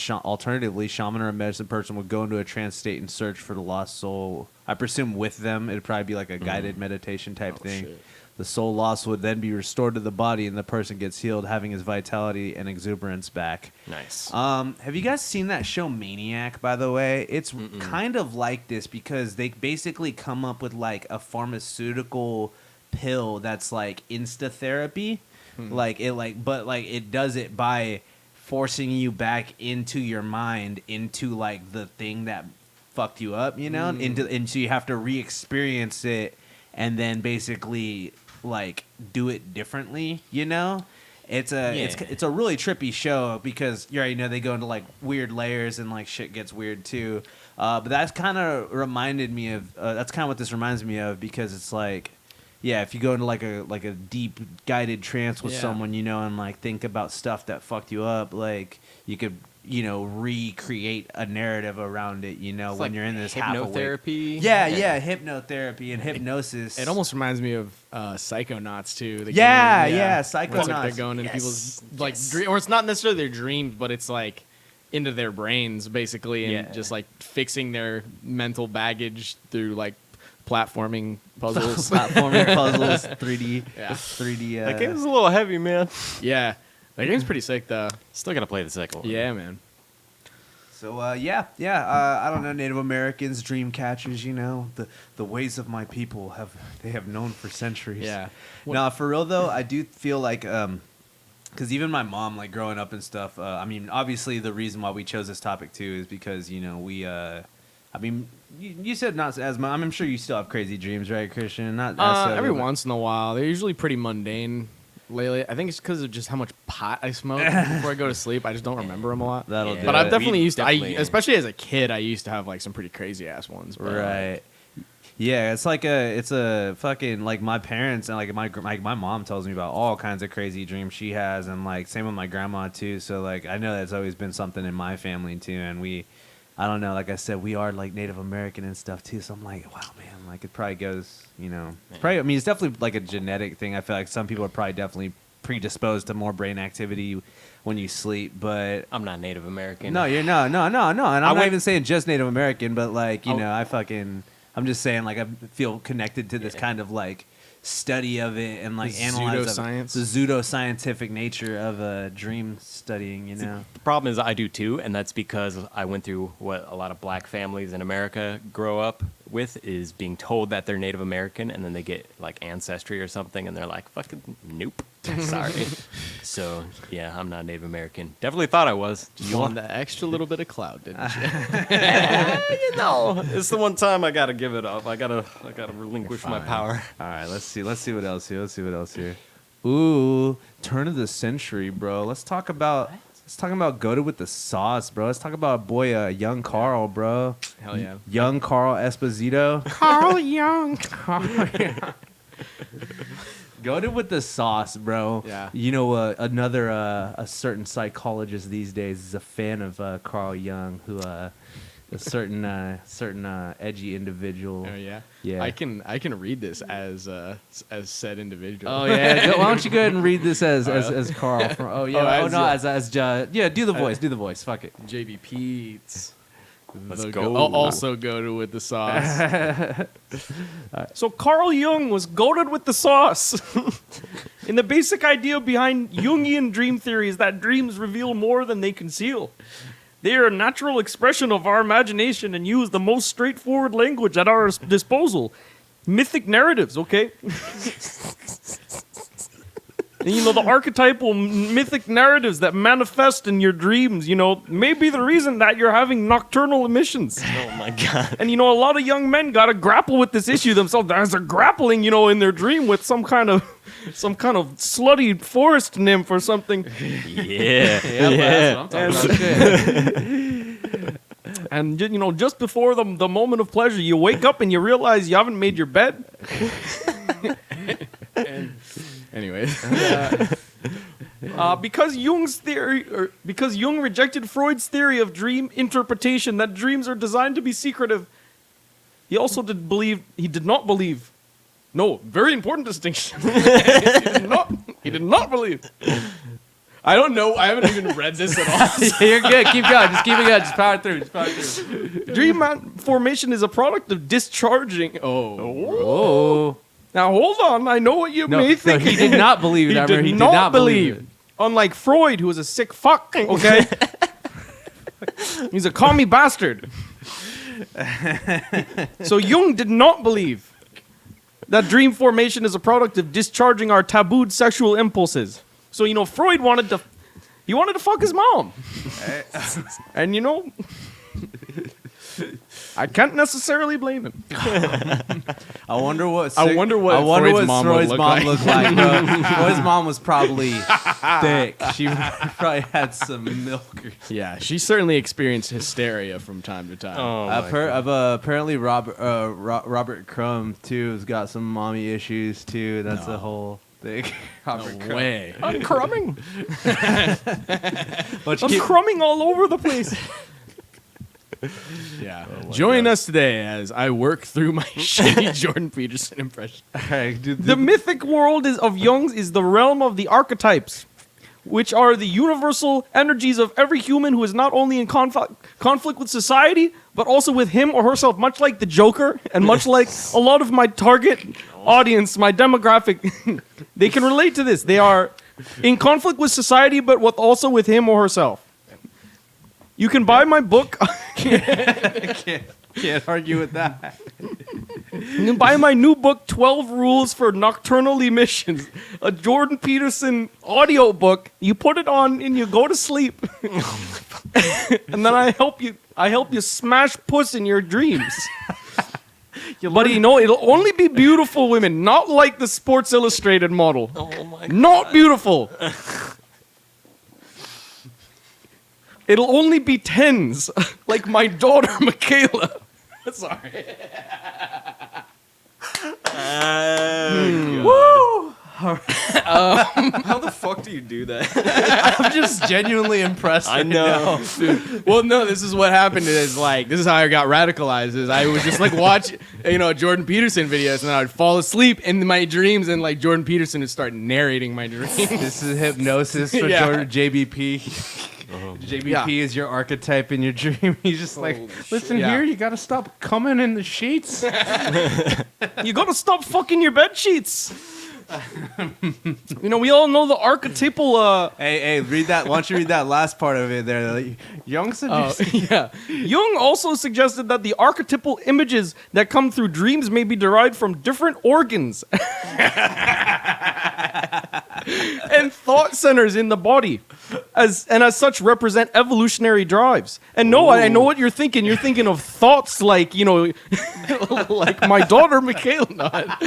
Alternatively, shaman or a medicine person would go into a trance state and search for the lost soul. I presume with them, it'd probably be like a guided meditation type thing. Shit. The soul lost would then be restored to the body, and the person gets healed, having his vitality and exuberance back. Nice. Have you guys seen that show Maniac, by the way? It's kind of like this because they basically come up with like a pharmaceutical pill that's like insta therapy. But it does it by forcing you back into your mind, into like the thing that fucked you up, you know? And so you have to re-experience it and then basically like do it differently, you know? It's a really trippy show because you already know they go into like weird layers and like shit gets weird too. But that's kind of reminded me of that's kind of what this reminds me of because it's like, yeah, if you go into like a deep guided trance with someone, you know, and like think about stuff that fucked you up, like you could, you know, recreate a narrative around it, you know, It's when like you're in this half awake. hypnotherapy. Yeah, hypnotherapy and hypnosis. It almost reminds me of Psychonauts too. The Yeah, game. yeah, Where it's like they're Psychonauts. going in Yes, people's like, or it's not necessarily their dreams, but it's like into their brains basically, and just like fixing their mental baggage through like platforming puzzles. Platforming puzzles, 3D. Yeah. 3D. That game's a little heavy, man. Yeah, that game's pretty sick though. Still gotta play the second one. Yeah, man. So I don't know, Native Americans, dream catchers, you know, the ways of my people have known for centuries. Yeah. No, for real though, I do feel like because even my mom, like growing up and stuff. I mean, obviously the reason why we chose this topic too is because you know we. I mean, you said not as much. I'm sure you still have crazy dreams, right, Christian? Not necessarily, Every but- once in a while. They're usually pretty mundane. Lately, I think it's because of just how much pot I smoke before I go to sleep. I just don't remember them a lot. That'll Yeah. do But I've it. definitely used to. definitely- Especially as a kid, I used to have like some pretty crazy ass ones. But, Right. Yeah, it's a fucking like my parents and like my mom tells me about all kinds of crazy dreams she has, and like same with my grandma too. So like I know that's always been something in my family too, and I don't know, like I said, we are like Native American and stuff too. So I'm like, wow, man, like it probably goes, you know, probably. I mean, it's definitely like a genetic thing. I feel like some people are probably definitely predisposed to more brain activity when you sleep, but I'm not Native American. no, you're no, and I'm not went- even saying just Native American, but like you I- know, I'm just saying like I feel connected to this kind of like study of it and like analyze pseudoscience. the pseudoscientific nature of dream studying. You know, The problem is I do too, and that's because I went through what a lot of black families in America grow up with, is being told that they're Native American, and then they get like ancestry or something, and they're like, fucking nope, sorry. So yeah, I'm not Native American. Definitely thought I was. You want that extra little bit of clout, didn't you? You know, it's the one time I gotta give it up. I gotta relinquish my power. all right, let's see what else here. Ooh, turn of the century, bro. Let's talk about goated with the sauce, bro. Let's talk about our boy young Carl, bro. Hell yeah. Young Carl Esposito. Carl Young. Goated with the sauce, bro. Yeah. You know, another a certain psychologist these days is a fan of Carl Jung, who a certain edgy individual. Oh yeah. Yeah. I can read this as said individual. Oh yeah. Why don't you go ahead and read this as Carl? From, Oh, as yeah. Do the voice. Fuck it. JB Pete's. Let's go. Also goated with the sauce. So Carl Jung was goated with the sauce. And the basic idea behind Jungian dream theory is that dreams reveal more than they conceal. They are a natural expression of our imagination and use the most straightforward language at our disposal. Mythic narratives, okay? And, you know, the archetypal mythic narratives that manifest in your dreams, you know, may be the reason that you're having nocturnal emissions. Oh my god. And, you know, a lot of young men got to grapple with this issue themselves as they're grappling, you know, in their dream with some kind of slutty forest nymph or something. Yeah. That's what I'm talking about. And, you know, just before the moment of pleasure, you wake up and you realize you haven't made your bed. Anyways, because Jung rejected Freud's theory of dream interpretation that dreams are designed to be secretive, he also did not believe. No, very important distinction. He did not believe. I don't know. I haven't even read this at all. You're good. Keep going. Just keep it going. Just power through. Dream formation is a product of discharging. Oh. Now hold on. I know what you may think. No, he did not believe it. He did not believe it. Unlike Freud, who was a sick fuck. Okay. He's a commie bastard. So Jung did not believe that dream formation is a product of discharging our tabooed sexual impulses. So, you know, Freud wanted to fuck his mom. And, you know, I can't necessarily blame him. I wonder what Freud's mom looked like. Bro. Freud's mom was probably thick. She probably had some milk. Yeah, she certainly experienced hysteria from time to time. Oh, apparently Robert Crumb too has got some mommy issues too. That's a whole thing. No way. I'm crumbing. I'm crumbing all over the place. Yeah. Join us today as I work through my shitty Jordan Peterson impression. The mythic world of Jung's is the realm of the archetypes, which are the universal energies of every human who is not only in conflict with society, but also with him or herself, much like the Joker, and much like a lot of my target audience, my demographic. They can relate to this. They are in conflict with society, but also with him or herself. You can buy my book. Can't argue with that. You can buy my new book, 12 Rules for Nocturnal Emissions, a Jordan Peterson audio book. You put it on and you go to sleep. And then I help you smash puss in your dreams. But you know, it'll only be beautiful women, not like the Sports Illustrated model. Oh my god. Not beautiful. It'll only be tens, like my daughter, Michaela. Sorry. Woo! How the fuck do you do that? I'm just genuinely impressed. I know. Well, no, this is what happened. This is how I got radicalized. Is I would just like watch, you know, Jordan Peterson videos, and then I would fall asleep in my dreams, and like Jordan Peterson would start narrating my dreams. This is hypnosis for Yeah. Jordan JBP. JBP is your archetype in your dream. He's just like, listen Yeah. here, you gotta stop coming in the sheets. You gotta stop fucking your bed sheets. We all know the archetypal. Hey, read that. Why don't you read that last part of it there? Like, Young suggested. Yeah. Jung also suggested that the archetypal images that come through dreams may be derived from different organs and thought centers in the body, as such represent evolutionary drives. And no, I know what you're thinking. You're thinking of thoughts like like my daughter Michaela.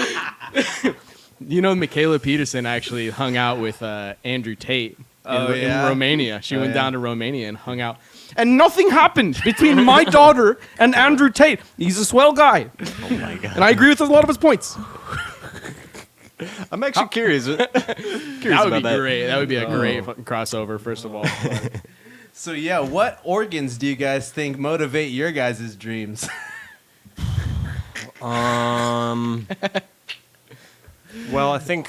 Michaela Peterson actually hung out with Andrew Tate in Romania. She went down to Romania and hung out. And nothing happened between my daughter and Andrew Tate. He's a swell guy. Oh my god! And I agree with a lot of his points. I'm actually curious. That would be great. That would be a great fucking crossover, first of all. So yeah, what organs do you guys think motivate your guys' dreams? Well, I think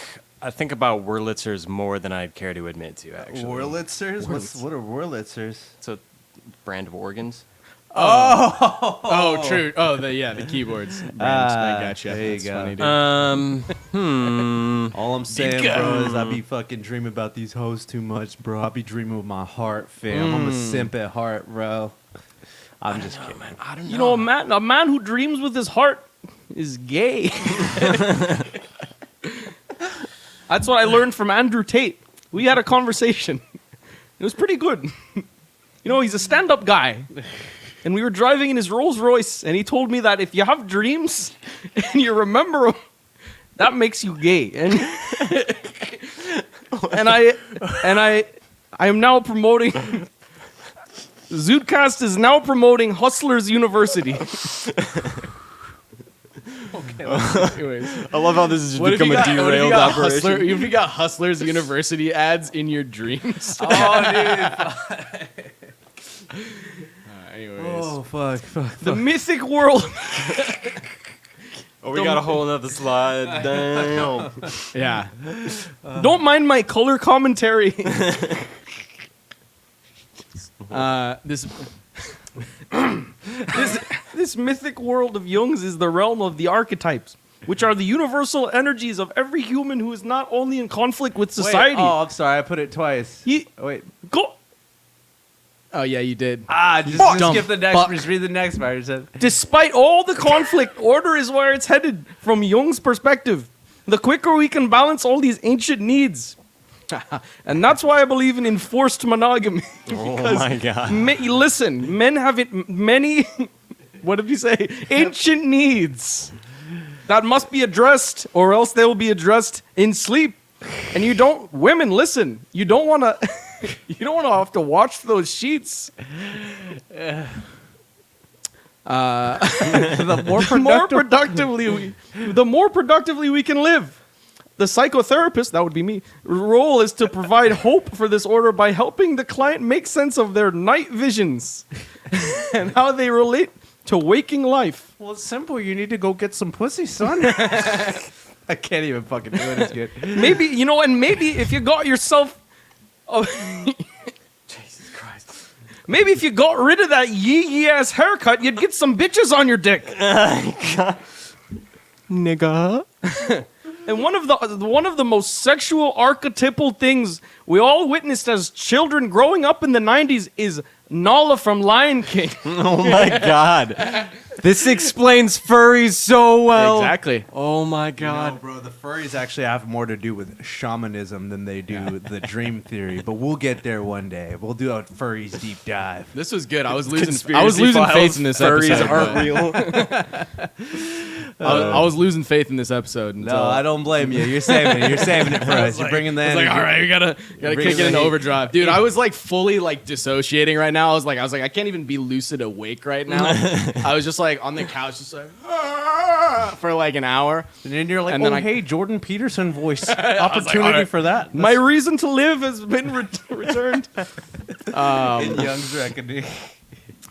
about Wurlitzers more than I'd care to admit to. Actually, Wurlitzers? What are Wurlitzers? It's a brand of organs. Oh, true. Oh, the keyboards. I gotcha. There you That's go. funny, dude. All I'm saying, bro, is I be fucking dreaming about these hoes too much, bro. I be dreaming with my heart, fam. I'm a simp at heart, bro. I'm just kidding. Man, I don't know. A man who dreams with his heart is gay. That's what I learned from Andrew Tate. We had a conversation. It was pretty good. He's a stand-up guy. And we were driving in his Rolls Royce, and he told me that if you have dreams and you remember them, that makes you gay. And I am now promoting. ZUDECAST is now promoting Hustlers University. Okay. Anyways, I love how this has what if become you a got- what if you derailed got operation. if you got Hustlers University ads in your dreams? Anyways, Oh, fuck. the mythic world. Oh, we got a whole nother slide. Damn. Yeah. Don't mind my color commentary. This mythic world of Jung's is the realm of the archetypes, which are the universal energies of every human who is not only in conflict with society. Wait, I'm sorry. I put it twice. Wait. Go. Oh yeah, you did. Just Dumb skip the next. fuck. Just read the next part. It said, Despite all the conflict, order is where it's headed from Jung's perspective. The quicker we can balance all these ancient needs. And that's why I believe in enforced monogamy. Oh my god. Listen, men have many, what did you say? Ancient needs that must be addressed, or else they will be addressed in sleep. And women, listen, you don't want to have to watch those sheets. the more productively we can live. The psychotherapist, that would be me, role is to provide hope for this order by helping the client make sense of their night visions and how they relate to waking life. well, it's simple. You need to go get some pussy, son. I can't even fucking do it. It's good. Maybe, and maybe if you got yourself... Jesus Christ. Maybe if you got rid of that yee ass haircut, you'd get some bitches on your dick. Nigga. And one of the most sexual archetypal things we all witnessed as children growing up in the 90s is Nala from Lion King. Oh my god. This explains furries so well. Exactly. Oh my god. No, bro, the furries actually have more to do with shamanism than they do the dream theory. But we'll get there one day. We'll do a furries deep dive. This was good. I was losing Conspiracy files, faith in this furries episode. aren't real. I was losing faith in this episode. No, I don't blame you. You're saving it. You're saving it for us. You're bringing the I was energy. like, all right, we gotta Bring kick it the into heat. overdrive, dude. I was like fully like dissociating right now. I was like, I can't even be lucid awake right now. I was just like on the couch, just like for like an hour. And then you're like, And then hey, Jordan Peterson voice. Opportunity all right. for that. My reason to live has been returned. In Young's reckoning.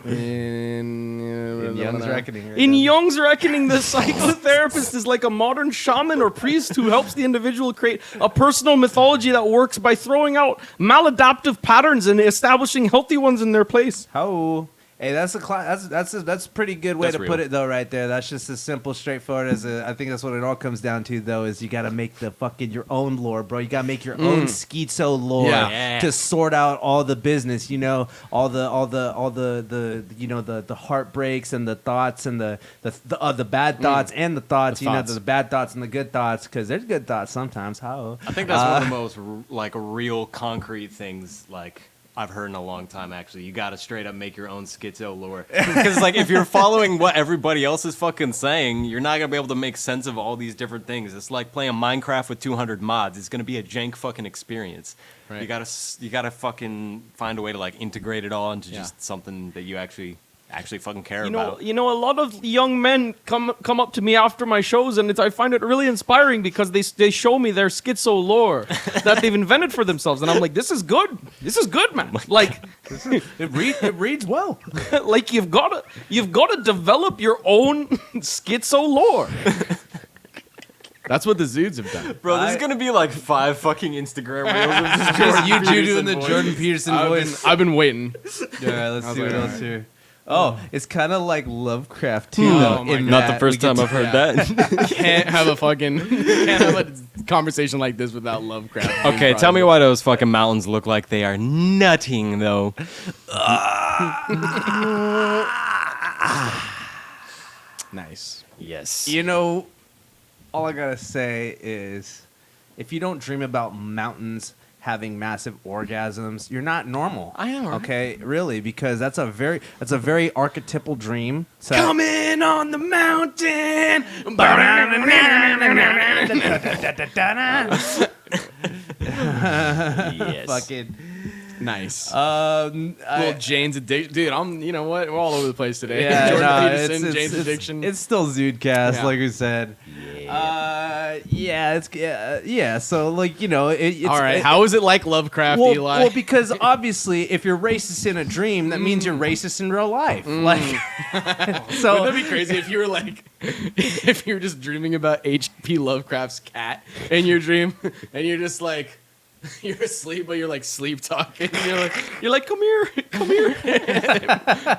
In Young's Reckoning. Right In now. Jung's Reckoning, the psychotherapist is like a modern shaman or priest who helps the individual create a personal mythology that works by throwing out maladaptive patterns and establishing healthy ones in their place. How? Hey, that's a pretty good way That's to real. put it though, right there. That's just as simple, straightforward as I think that's what it all comes down to though. Is you got to make the fucking your own lore, bro. You got to make your own schizo lore Yeah. to sort out all the business. You know, all the you know the heartbreaks and the thoughts and the bad thoughts and the thoughts. The You know, thoughts. the bad thoughts and the good thoughts, because there's good thoughts sometimes. How? I think that's one of the most like real concrete things like I've heard in a long time. Actually, you got to straight up make your own schizo lore, because like if you're following what everybody else is fucking saying, you're not gonna be able to make sense of all these different things. It's like playing Minecraft with 200 mods. It's gonna be a jank fucking experience. Right. You gotta fucking find a way to like integrate it all into Yeah. just something that you actually fucking care You about. know, a lot of young men come up to me after my shows, and I find it really inspiring because they show me their schizo lore that they've invented for themselves, and I'm like, this is good, man. Like, It reads well. like you've got to develop your own schizo lore. That's what the Zudes have done. Bro, this is gonna be like 5 fucking Instagram reels of just Just you two Peterson doing the voice. Jordan Peterson voice. I've been waiting. All right, let's see what like, else here. Oh, it's kind of like Lovecraft too, Oh though. my in God. Not the that first we get time I've to- heard that. Can't have a conversation like this without Lovecraft. Okay, tell me why those fucking mountains look like they are nutting, though. Nice. Yes. You know, all I gotta say is, if you don't dream about mountains having massive orgasms, you're not normal. I know, right? Okay, really, because that's a very archetypal dream. So, Coming on the mountain. Yes. fucking. Nice. Little Little Jane's addiction, dude. You know what? We're all over the place today. Yeah, Jordan no, Peterson, Jane's addiction. It's still Zudecast, Yeah. like we said. Yeah. So, like, you know, it's all right. How is it like Lovecraft, well, Eli? well, because obviously, if you're racist in a dream, that means you're racist in real life. Like, so Wouldn't that be crazy if you were like, if you were just dreaming about H.P. Lovecraft's cat in your dream, and you're just like, you're asleep, but you're like sleep talking. You're like, come here.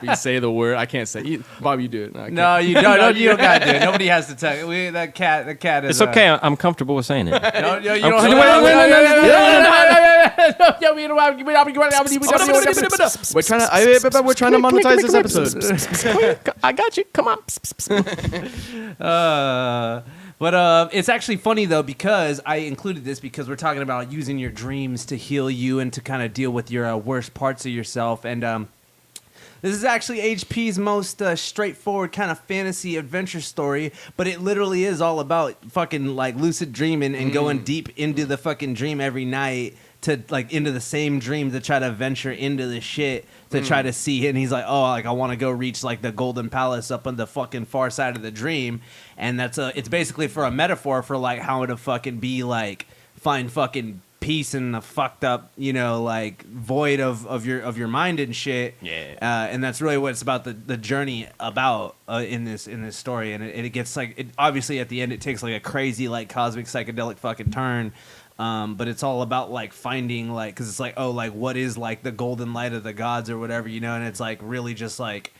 You say the word. I can't say. Bob, you do it. No, I can't. no, you don't. You don't gotta do it. Nobody has to tell you. The cat is. It's okay. I'm comfortable with saying it. No, you I'm- don't. We're trying to monetize this episode. I got you. Come on. But it's actually funny though, because I included this because we're talking about using your dreams to heal you and to kind of deal with your worst parts of yourself. And this is actually HP's most straightforward kind of fantasy adventure story, but it literally is all about fucking like lucid dreaming and going deep into the fucking dream every night to like into the same dream to try to venture into the shit to try to see it. And he's like, oh, like I want to go reach like the Golden Palace up on the fucking far side of the dream. And it's basically for a metaphor for like how to fucking be like find fucking peace in the fucked up, you know, like void of your mind and shit. Yeah. And that's really what it's about, the journey about in this story. And it gets like, it obviously at the end it takes like a crazy like cosmic psychedelic fucking turn. But it's all about like finding like, because it's like, oh, like what is like the golden light of the gods or whatever, you know. And it's like really just like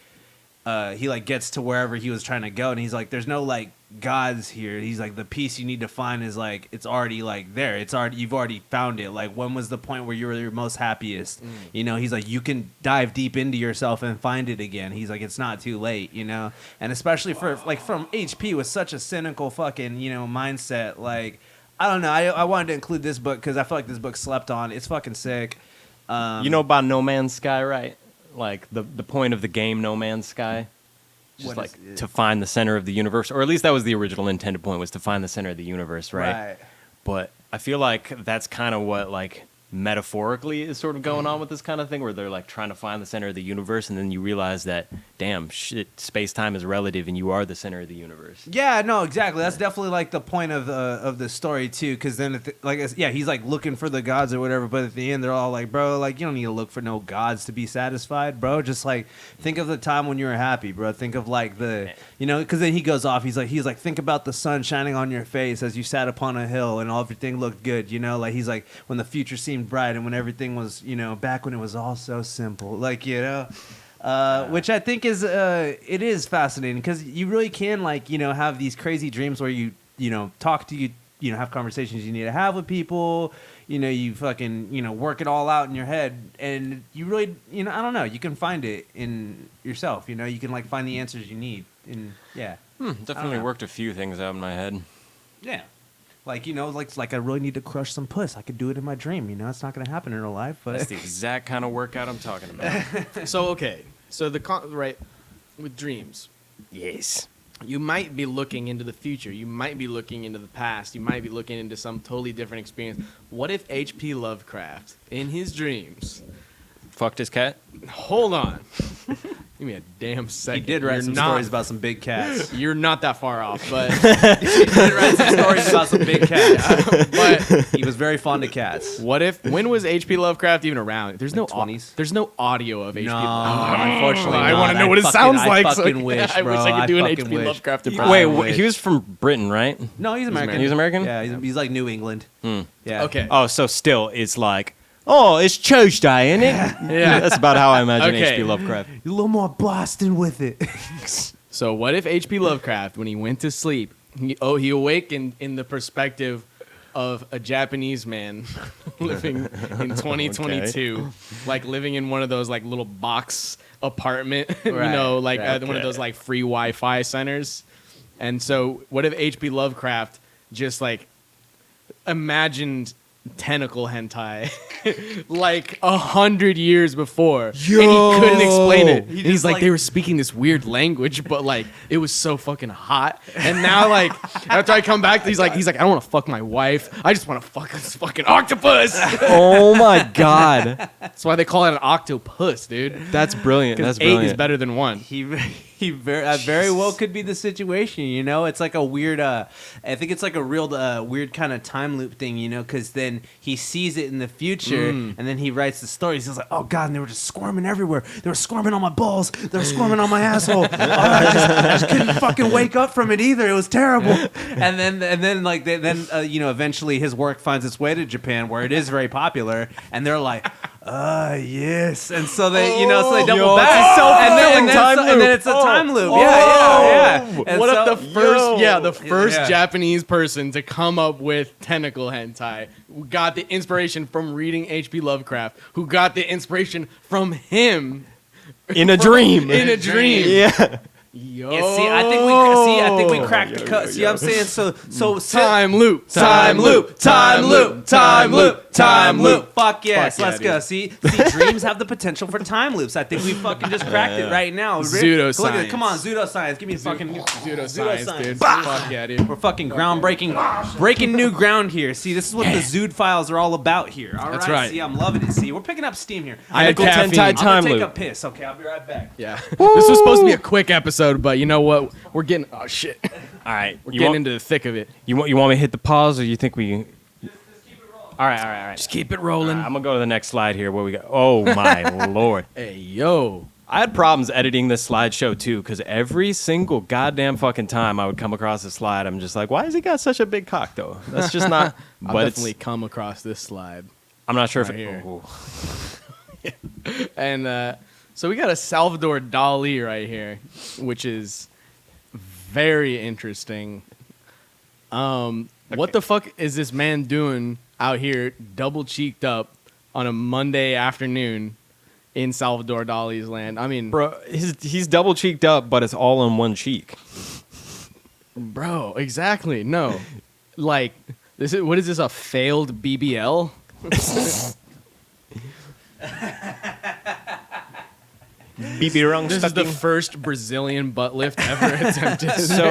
he like gets to wherever he was trying to go, and he's like, there's no like gods here. He's like, the peace you need to find is like, it's already like there. You've already found it. Like, when was the point where you were your most happiest? You know, he's like, you can dive deep into yourself and find it again. He's like, it's not too late, you know. And especially for like from HP with such a cynical fucking, you know, mindset. Like, I don't know. I wanted to include this book because I feel like this book slept on. It's fucking sick. You know about No Man's Sky, right? Like the point of the game No Man's Sky? Just What like is it? to find the center of the universe, or at least that was the original intended point, was to find the center of the universe, right? But I feel like that's kind of what like metaphorically is sort of going on with this kind of thing, where they're like trying to find the center of the universe, and then you realize that, damn, shit, space-time is relative, and you are the center of the universe. Yeah, no, exactly. That's definitely like the point of the story too, because then he's like looking for the gods or whatever, but at the end they're all like, bro, like you don't need to look for no gods to be satisfied, bro. Just like think of the time when you were happy, bro. Think of like because then he goes off. He's like think about the sun shining on your face as you sat upon a hill and everything looked good, like he's like when the future seemed bright and when everything was back when it was all so simple, like which I think is it is fascinating because you really can have these crazy dreams where you talk to have conversations you need to have with people, you fucking work it all out in your head, and you really I don't know, you can find it in yourself, you can find the answers you need, and Definitely worked a few things out in my head. Yeah. Like I really need to crush some puss. I could do it in my dream. It's not gonna happen in real life, but That's the exact kind of workout I'm talking about. So right with dreams, Yes. you might be looking into the future. You might be looking into the past. You might be looking into some totally different experience. What if H.P. Lovecraft, in his dreams, Fucked his cat? hold on, give me a damn second. he did write You're some not- stories about some big cats. You're not that far off, but He did write some stories about some big cats. but He was very fond of cats. when was H.P. Lovecraft even around? There's no 20s. There's no audio of H.P. No, Lovecraft. unfortunately, I not. want to know what it sounds like. I so fucking wish, I bro. wish I could do an fucking H.P. wish. Lovecraft Wait, impression. Wait, wish. he was from Britain, right? No, he's American. He's American? Yeah, he's like New England. Yeah. Okay. Oh, so still, it's like, oh, it's Tuesday, isn't it? Yeah. That's about how I imagine Okay. H.P. Lovecraft. A little more Boston with it. So what if H.P. Lovecraft, when he went to sleep, he awakened in the perspective of a Japanese man living in 2022, like living in one of those like little box apartment, Right, one of those like free Wi-Fi centers. And so what if H.P. Lovecraft just like imagined tentacle hentai like 100 years before, and he couldn't explain it. He He's just, like, like- they were speaking this weird language, but like it was so fucking hot. And now like after I come back, he's like I don't want to fuck my wife. I just want to fuck this fucking octopus. Oh my god. That's why they call it an octopus, dude. That's brilliant. Because That's 8 is brilliant. better than 1. He very well could be the situation, It's like a weird, I think it's like a real weird kind of time loop thing, because then he sees it in the future, and then he writes the stories. He's like, oh god, and they were just squirming everywhere. They were squirming on my balls. They were squirming on my asshole. Oh, I just couldn't fucking wake up from it either. It was terrible. And then eventually his work finds its way to Japan, where it is very popular, and they're like, yes. And so they, so they double Yo, back. it's a self-fulfilling time And then loop. it's a time loop. Yeah. And What so- if the first Yeah. Japanese person to come up with tentacle hentai got the inspiration from reading H.P. Lovecraft, who got the inspiration from him In a dream. in a dream? Yeah. Yo. Yeah, I think we cracked the cut. See what I'm saying? So Time loop. Time loop. Fuck yes, Fuck yeah, let's go. dude. See, dreams have the potential for time loops. I think we fucking just cracked it right now. Pseudoscience. Look at it. Come on, pseudoscience. Give me a fucking Pseudoscience, dude. Bah! Fuck yeah, dude. We're fucking breaking new ground here. See, this is what the Zude Files are all about here. All That's right. See, I'm loving it. See, we're picking up steam here. I had Tentacle caffeine. hentai I'm time gonna take loop. a piss. Okay, I'll be right back. Yeah. This was supposed to be a quick episode, but you know what? We're getting shit. All right. We're getting into the thick of it. You want me to hit the pause, or you think we? All right. Just keep it rolling. I'm gonna go to the next slide here. Where we go? Oh my lord! Hey, yo. I had problems editing this slideshow too, because every single goddamn fucking time I would come across a slide, I'm just like, why has he got such a big cock though? That's just not. I'll but definitely come across this slide. I'm not sure right if. here. Oh. And so we got a Salvador Dali right here, which is very interesting. What the fuck is this man doing out here double cheeked up on a Monday afternoon in Salvador Dali's land? I mean, Bro, he's double cheeked up, but it's all on one cheek. bro, exactly. No. Like, what is this, a failed BB This is the first Brazilian butt lift ever attempted. So,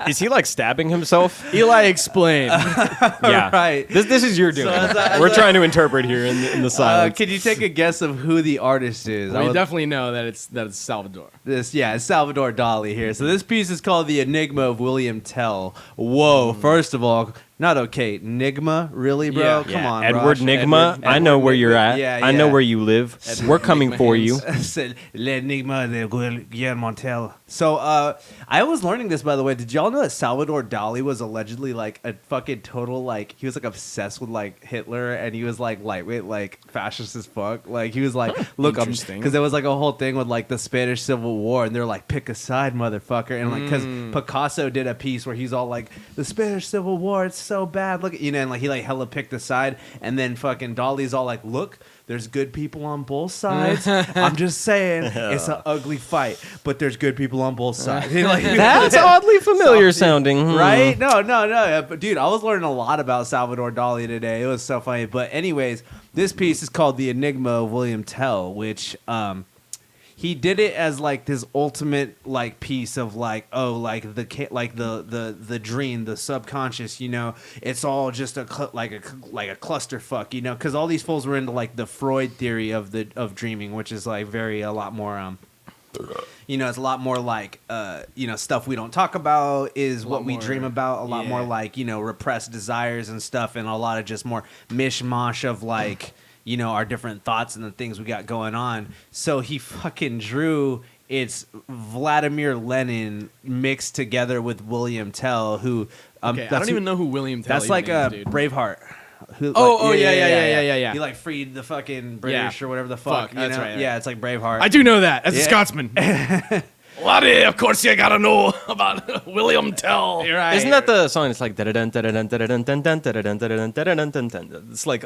is he like stabbing himself? Eli, explain. Yeah. Right. This is your doing. as We're trying to interpret here in the silence. Can you take a guess of who the artist is? We definitely know that it's Salvador. It's Salvador Dali here. So this piece is called The Enigma of William Tell. Whoa, first of all, not okay. Nigma? Really, bro? Yeah. Come on, Edward Rosh. Nigma. I know where you're at. Yeah, I know where you live. We're coming Nigma for hands. you. Said L'Enigma de Guillermo Tell. So I was learning this, by the way. Did y'all know that Salvador Dali was allegedly like a fucking total like he was like obsessed with like Hitler and he was like lightweight like fascist as fuck. Like he was like, look, Interesting. because there was like a whole thing with like the Spanish Civil War and they're like pick a side, motherfucker, and like because Picasso did a piece where he's all like the Spanish Civil War, it's so bad. Look, and like he like hella picked a side, and then fucking Dali's all like, look. There's good people on both sides. I'm just saying, it's an ugly fight, but there's good people on both sides. That's oddly familiar sounding. Right? No. But dude, I was learning a lot about Salvador Dali today. It was so funny. But anyways, this piece is called The Enigma of William Tell, which he did it as like this ultimate like piece of like the dream, the subconscious, it's all just a clusterfuck, because all these fools were into like the Freud theory of dreaming, which is like a lot more it's a lot more like stuff we don't talk about is what we dream about, a lot more like repressed desires and stuff, and a lot of just more mishmash of like our different thoughts and the things we got going on. So he fucking drew it's Vladimir Lenin mixed together with William Tell, who I don't even know who William Tell that's like is, a dude. Braveheart. Yeah. He like freed the fucking British or whatever the fuck. That's right. Yeah, it's like Braveheart. I do know that as a Yeah. Scotsman. Laddie, of course you gotta know about William Tell. Right. Isn't that the song? It's like it's like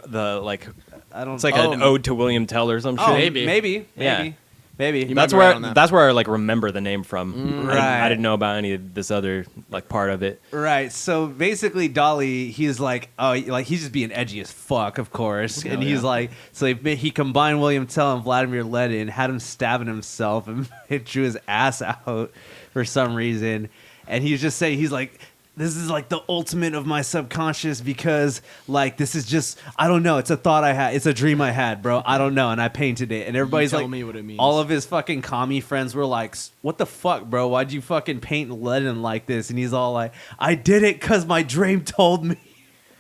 I don't. it's like an ode to William Tell or some shit. Maybe. Yeah. Maybe. You That's might be where right on that. that's where I like remember the name from. Right. I didn't know about any of this other like part of it. Right. So basically, Dali, he's like, he's just being edgy as fuck, of course, and he's like, so he combined William Tell and Vladimir Lenin, had him stabbing himself, and it drew his ass out for some reason, and he's just saying, he's like, this is like the ultimate of my subconscious because like this is just, I don't know, it's a thought I had, it's a dream I had, bro, I don't know, and I painted it, and everybody's tell like, me what it means. all of his fucking commie friends were like, what the fuck, bro, why'd you fucking paint Lenin like this? And he's all like, I did it because my dream told me.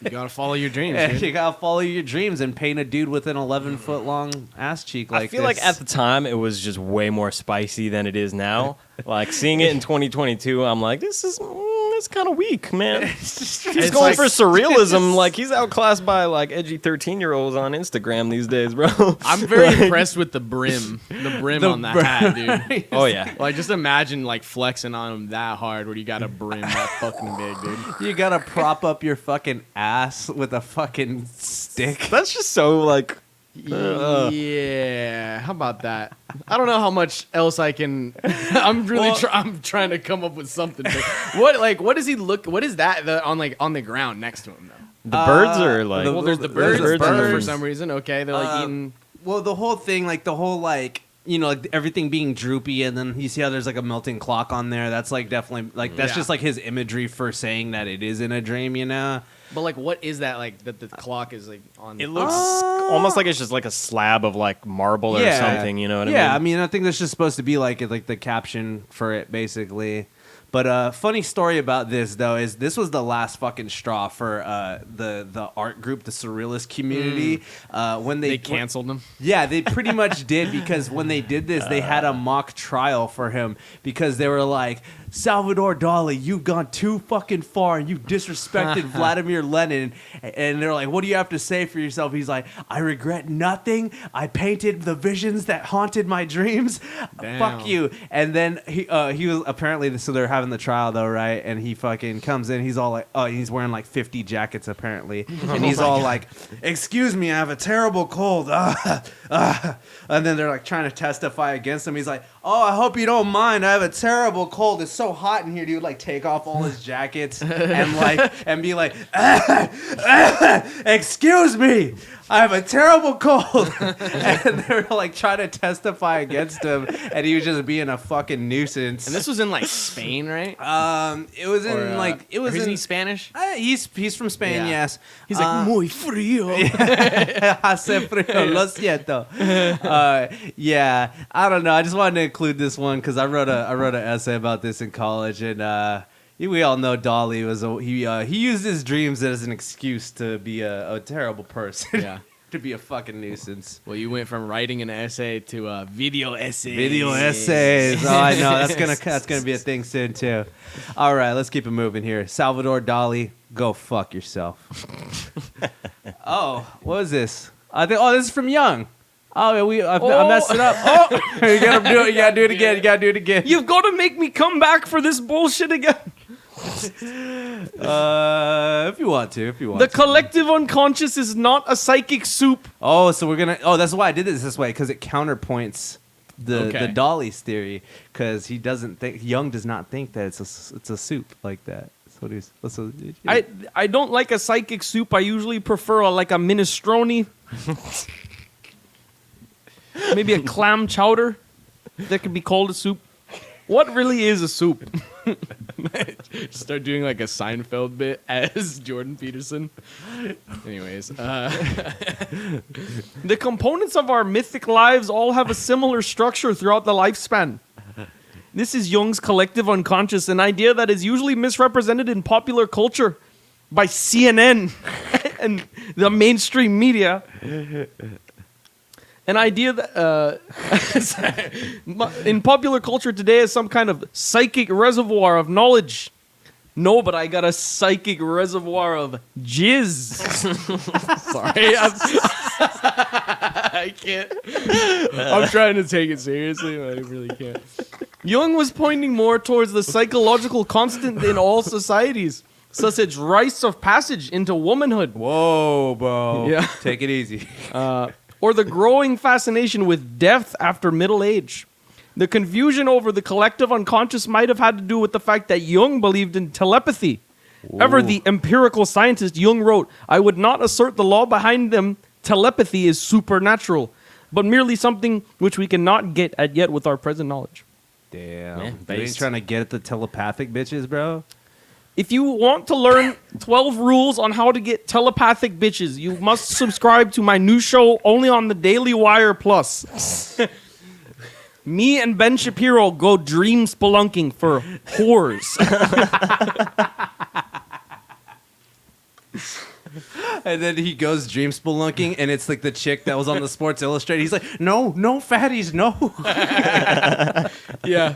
You gotta follow your dreams, Yeah, dude. you gotta follow your dreams and paint a dude with an 11-foot long ass cheek like I feel this. like at the time it was just way more spicy than it is now. Like seeing it in 2022, I'm like, this is it's kind of weak, man. He's It's going like- for surrealism. Like he's outclassed by like edgy 13-year-olds on Instagram these days, bro. I'm very impressed with the brim on the hat, dude. Oh yeah. Like, just imagine like flexing on him that hard where you got a brim that fucking big, dude. you gotta prop up your fucking ass with a fucking stick. That's just so like. Yeah, how about that? I don't know how much else I can. I'm really I'm trying to come up with something. What does he look? What is that on the ground next to him though? The birds are like. Well, there's the birds birds for and- some reason. Okay, they're like eating. Well, the whole thing, like the whole like like everything being droopy, and then you see how there's like a melting clock on there. That's like definitely like that's Yeah. just like his imagery for saying that it is in a dream, But like, what is that like? That the clock is like on. It looks almost like it's just like a slab of like marble or something. You know what I mean? Yeah, I mean, I think that's just supposed to be like the caption for it, basically. But funny story about this though is this was the last fucking straw for the art group, the Surrealist community. When they canceled him. Yeah, they pretty much did, because when they did this, they had a mock trial for him because they were like, Salvador Dali, you've gone too fucking far and you disrespected Vladimir Lenin. And they're like, what do you have to say for yourself? He's like, I regret nothing. I painted the visions that haunted my dreams. Damn. Fuck you. And then he was apparently, so they're having the trial though, right? And he fucking comes in. He's all like, he's wearing like 50 jackets apparently. And he's all like, excuse me, I have a terrible cold. And then they're like trying to testify against him. He's like, oh, I hope you don't mind. I have a terrible cold. It's so hot in here, dude. Like take off all his jackets and like and be like, excuse me. I have a terrible cold. And they were like trying to testify against him, and he was just being a fucking nuisance. And this was in like Spain, right? It was in like it was isn't in he Spanish? He's from Spain, Yeah. yes. He's like muy frío. Hace frío, lo siento. Yeah, I don't know. I just wanted to include this one because I wrote an essay about this in college, and we all know Dolly was he used his dreams as an excuse to be a terrible person. Yeah. To be a fucking nuisance. Well, you went from writing an essay to video essays. Video essays. Oh, I know. That's gonna be a thing soon too. All right, let's keep it moving here. Salvador Dali, go fuck yourself. Oh, what was this? This is from Young. Oh, I messed it up. Oh, you gotta do it. You gotta do it again. You gotta do it again. You've got to make me come back for this bullshit again. If you want to. The collective unconscious is not a psychic soup. Oh, so we're gonna. Oh, that's why I did this way because it counterpoints the Dolly's theory because he doesn't think Young does not think that it's a soup like that. That's what I don't like a psychic soup. I usually prefer a minestrone. Maybe a clam chowder that could be called a soup. What really is a soup? Start doing like a Seinfeld bit as Jordan Peterson. Anyways, the components of our mythic lives all have a similar structure throughout the lifespan. This is Jung's collective unconscious, an idea that is usually misrepresented in popular culture by CNN and the mainstream media. An idea that in popular culture today is some kind of psychic reservoir of knowledge. No, but I got a psychic reservoir of jizz. Sorry, I can't. I'm trying to take it seriously, but I really can't. Jung was pointing more towards the psychological constant in all societies, such as rites of passage into womanhood. Whoa, bro. Yeah. Take it easy. Or the growing fascination with death after middle age. The confusion over the collective unconscious might have had to do with the fact that Jung believed in telepathy. Ever the empirical scientist, Jung wrote, "I would not assert the law behind them. Telepathy is supernatural, but merely something which we cannot get at yet with our present knowledge." Damn. Yeah, They ain't trying to get at the telepathic bitches, bro. If you want to learn 12 rules on how to get telepathic bitches, you must subscribe to my new show only on the Daily Wire Plus. Me and Ben Shapiro go dream spelunking for whores. And then he goes dream spelunking, and it's like the chick that was on the Sports Illustrated. He's like, no fatties, no. Yeah.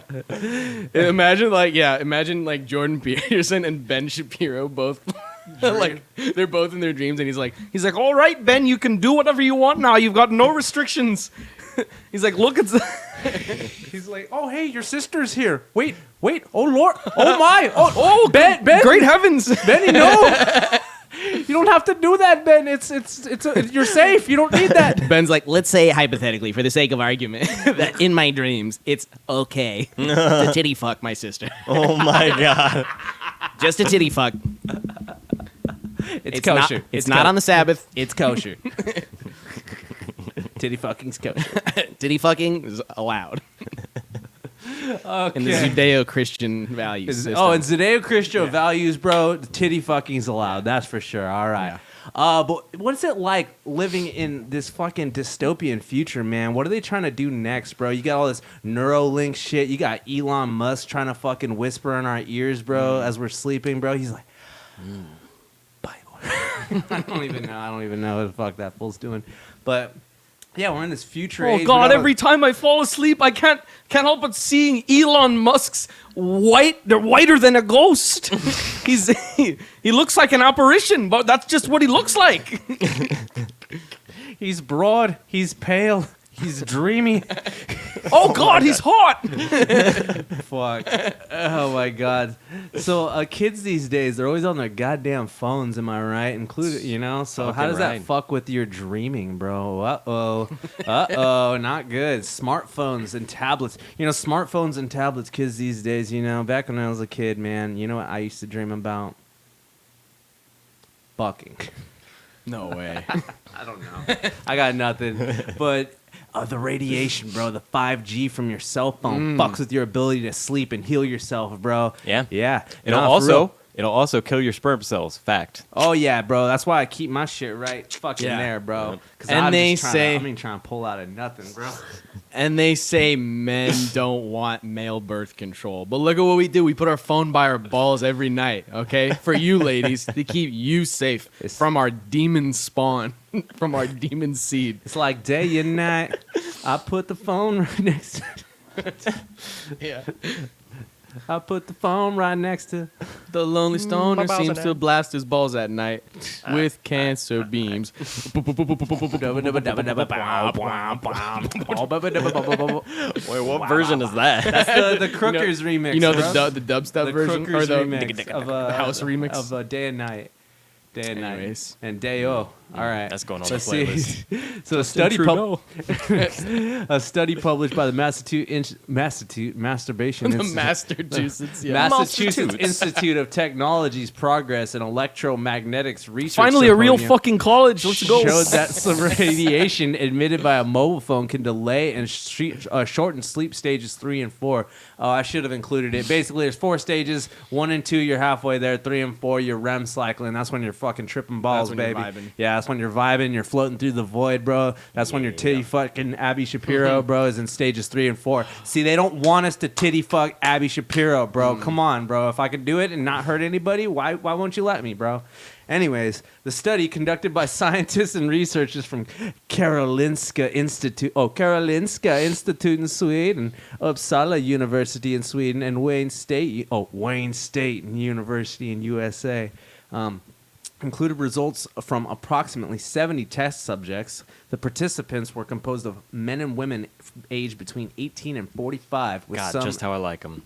Imagine like Jordan Peterson and Ben Shapiro both like they're both in their dreams, and he's like, all right, Ben, you can do whatever you want now. You've got no restrictions. He's like, look, it's He's like, oh, hey, your sister's here. Wait, oh, Lord. Oh, my. Oh, Ben. great heavens. Benny, no. You don't have to do that, Ben. You're safe. You don't need that. Ben's like, let's say hypothetically, for the sake of argument, that in my dreams, it's okay to titty fuck my sister. Oh my god. Just a titty fuck. It's kosher. It's not on the Sabbath. It's kosher. Titty fucking's kosher. Titty fucking is allowed. Okay. In the Judeo-Christian values system. In Judeo-Christian values, bro, titty fucking's allowed. That's for sure. All right. Yeah. But what's it like living in this fucking dystopian future, man? What are they trying to do next, bro? You got all this Neuralink shit. You got Elon Musk trying to fucking whisper in our ears, bro, as we're sleeping, bro. He's like, Bible. I don't even know what the fuck that fool's doing. But yeah, we're in this future age. Oh God! Every time I fall asleep, I can't help but seeing Elon Musk's white. They're whiter than a ghost. he looks like an apparition, but that's just what he looks like. He's broad. He's pale. He's dreamy. Oh God, he's hot. Fuck. Oh my God. So kids these days, they're always on their goddamn phones. Am I right? Included, So how does that fuck with your dreaming, bro? Not good. Smartphones and tablets. Smartphones and tablets. Kids these days. Back when I was a kid, man. You know what I used to dream about? Fucking. No way. I don't know. I got nothing. But the radiation, bro, the 5G from your cell phone fucks with your ability to sleep and heal yourself, bro. Yeah. Yeah. It'll Nah, for real. also kill your sperm cells. Fact. Oh yeah, bro. That's why I keep my shit right fucking Yeah. there, bro. Because And they say- I ain't trying to pull out of nothing, bro. And they say men don't want male birth control. But look at what we do. We put our phone by our balls every night, okay? For you ladies, to keep you safe from our demon spawn, from our demon seed. It's like day and night. I put the phone right next to Yeah. I put the phone right next to The lonely stoner balls seems are to blast his balls at night with cancer beams. Wait, what version is that? That's the Crookers remix. You know bro. the dubstep the version Crookers or the remix of the house remix of Day and Night. Day and Anyways. Night and Day-O. All right, That's going on Let's the see. playlist. So a study published by the Massachusetts Masturbation the Institute. Massachusetts. Yeah. Massachusetts Institute of Technology's Progress in Electromagnetics Research Finally, a real Symposium fucking college. Let's go. showed that some radiation emitted by a mobile phone can delay and shorten sleep stages 3 and 4. Oh, I should have included it. Basically, there's 4 stages. 1 and 2, you're halfway there. 3 and 4, you're REM cycling. That's when you're fucking tripping balls, That's when you're baby. vibing. Yeah, that's when you're vibing. You're floating through the void, bro. That's when you're titty fucking Abby Shapiro, bro, is in stages 3 and 4. See, they don't want us to titty fuck Abby Shapiro, bro. Come on, bro. If I could do it and not hurt anybody, why won't you let me, bro? Anyways, the study conducted by scientists and researchers from Karolinska Institute in Sweden, Uppsala University in Sweden, and Wayne State University in USA. Included results from approximately 70 test subjects. The participants were composed of men and women aged between 18 and 45. With God, some, just how I like them.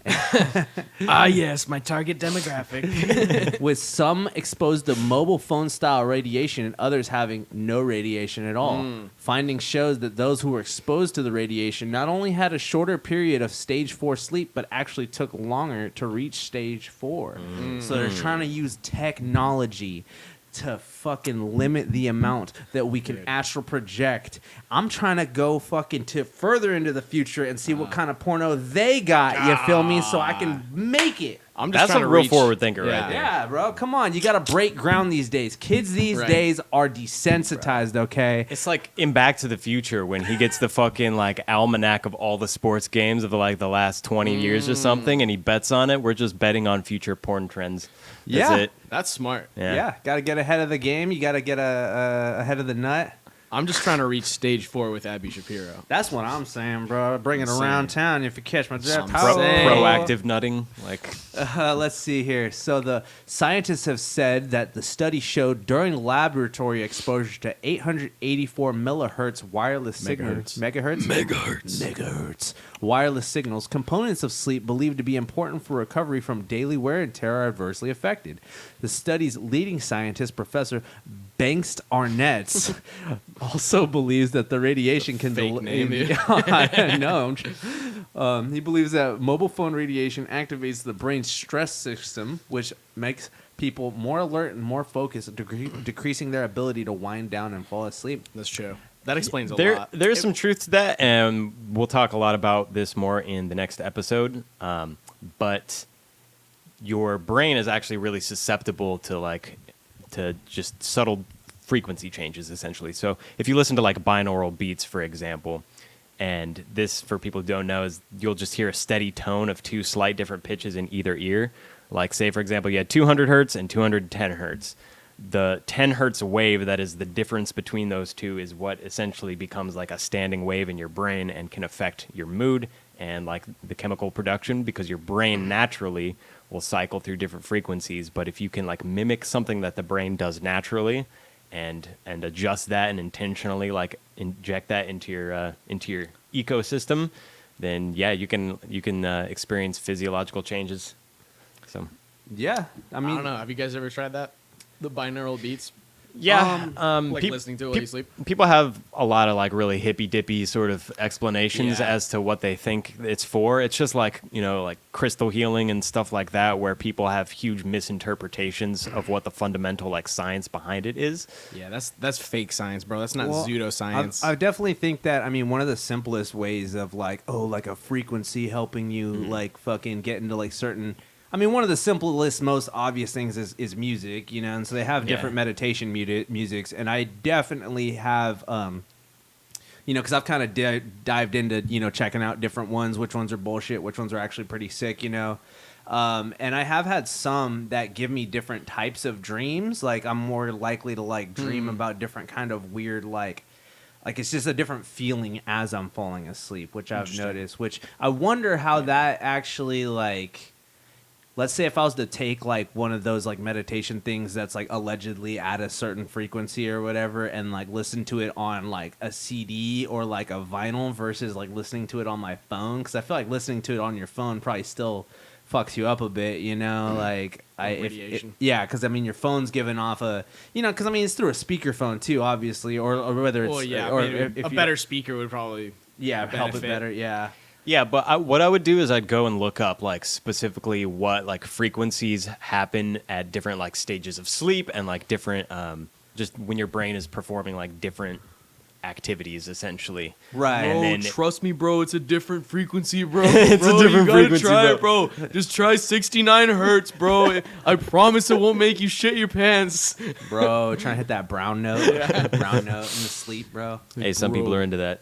Ah, yes, my target demographic. with some exposed to mobile phone style radiation and others having no radiation at all. Findings shows that those who were exposed to the radiation not only had a shorter period of stage 4 sleep, but actually took longer to reach stage 4. So they're trying to use technology to fucking limit the amount that we can astral project. I'm trying to go fucking to further into the future and see what kind of porno they got, you feel me, so I can make it. I'm just That's trying a to real reach- forward thinker Yeah. right there. Yeah, bro, come on. You got to break ground these days. Kids these Right. days are desensitized, okay? It's like in Back to the Future when he gets the fucking like almanac of all the sports games of like the last 20 years or something, and he bets on it. We're just betting on future porn trends. That's Yeah. it. That's smart. Yeah, got to get ahead of the game. You got to get ahead of the nut. I'm just trying to reach stage 4 with Abby Shapiro. That's what I'm saying, bro. Bring it around town if you catch my drift. I'm Pro- saying. proactive nutting, like Let's see here. So the scientists have said that the study showed during laboratory exposure to 884 millihertz wireless signals, megahertz wireless signals, components of sleep believed to be important for recovery from daily wear and tear are adversely affected. The study's leading scientist, Professor Bengst Arnetz, also believes that the radiation can Fake name, dude. I know. He believes that mobile phone radiation activates the brain's stress system, which makes people more alert and more focused, decreasing their ability to wind down and fall asleep. That's true. That explains a lot. There's some truth to that, and we'll talk a lot about this more in the next episode. But your brain is actually really susceptible to just subtle frequency changes, essentially. So if you listen to like binaural beats, for example, and this, for people who don't know, is you'll just hear a steady tone of 2 slight different pitches in either ear. Like, say, for example, you had 200 hertz and 210 hertz. The 10 hertz wave, that is the difference between those two, is what essentially becomes like a standing wave in your brain and can affect your mood and like the chemical production, because your brain naturally will cycle through different frequencies. But if you can like mimic something that the brain does naturally and adjust that and intentionally like inject that into your ecosystem, then yeah, you can experience physiological changes. So Yeah, I I mean, don't know. Have you guys ever tried that? The binaural beats? Yeah, Like listening to it while you sleep. People have a lot of like really hippy dippy sort of explanations Yeah. as to what they think it's for. It's just like, like crystal healing and stuff like that, where people have huge misinterpretations of what the fundamental like science behind it is. Yeah, that's fake science, bro. That's not Well, pseudoscience. I definitely think that, I mean, one of the simplest ways of like, like a frequency helping you like fucking get into like certain, I mean, one of the simplest, most obvious things is music, and so they have different meditation musics, and I definitely have, because I've kind of dived into, checking out different ones, which ones are bullshit, which ones are actually pretty sick, and I have had some that give me different types of dreams. Like I'm more likely to like dream about different kind of weird like it's just a different feeling as I'm falling asleep, which I've noticed. Which I wonder how that actually like. Let's say if I was to take like one of those like meditation things that's like allegedly at a certain frequency or whatever, and like listen to it on like a CD or like a vinyl versus like listening to it on my phone, because I feel like listening to it on your phone probably still fucks you up a bit, like radiation. because I mean your phone's giving off a, because I mean it's through a speakerphone too, obviously, or whether it's or if a better speaker would probably help it benefit. better, yeah. Yeah, but what I would do is I'd go and look up like specifically what like frequencies happen at different like stages of sleep, and like different just when your brain is performing like different activities essentially. Right. And then Trust me, bro. It's a different frequency, bro. It's a different you gotta frequency, try bro. it, bro. Just try 69 hertz, bro. I promise it won't make you shit your pants. Bro, trying to hit that brown note, brown note in the sleep, bro. hey, some people are into that.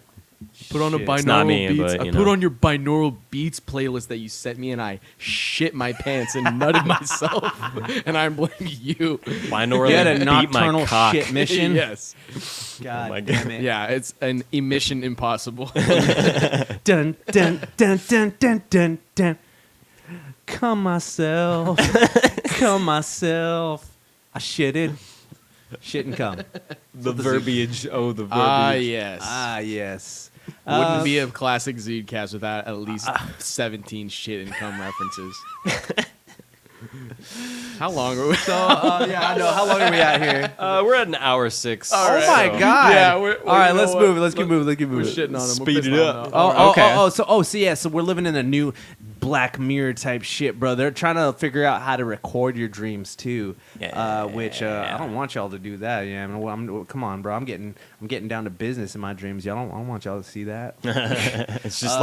Put on a Shit. binaural It's not me, beats. but, I put on your binaural beats playlist that you sent me, and I shit my pants and nutted myself, and I'm blaming you. Binaural You had a beat my nocturnal cock. shit mission. Yes. God Oh my damn it. Yeah, it's an emission impossible. Dun dun dun dun dun dun dun. Come myself, come myself. I shitted. Shit and come. The verbiage. Oh, the verbiage. Ah, yes. Ah, yes. Wouldn't be a classic Zudecast without at least 17 shit and cum references. How long are we? So, yeah, I know. How long are we at here? We're at an hour 6. Oh right. my god! Yeah, all right, let's move it. Let's keep moving. Let's keep We're moving. shitting on him. Speed it up. So we're living in a new Black Mirror type shit, bro. They're trying to figure out how to record your dreams too. Which I don't want y'all to do that. Yeah, come on, bro. I'm getting down to business in my dreams. I don't want y'all to see that. It's just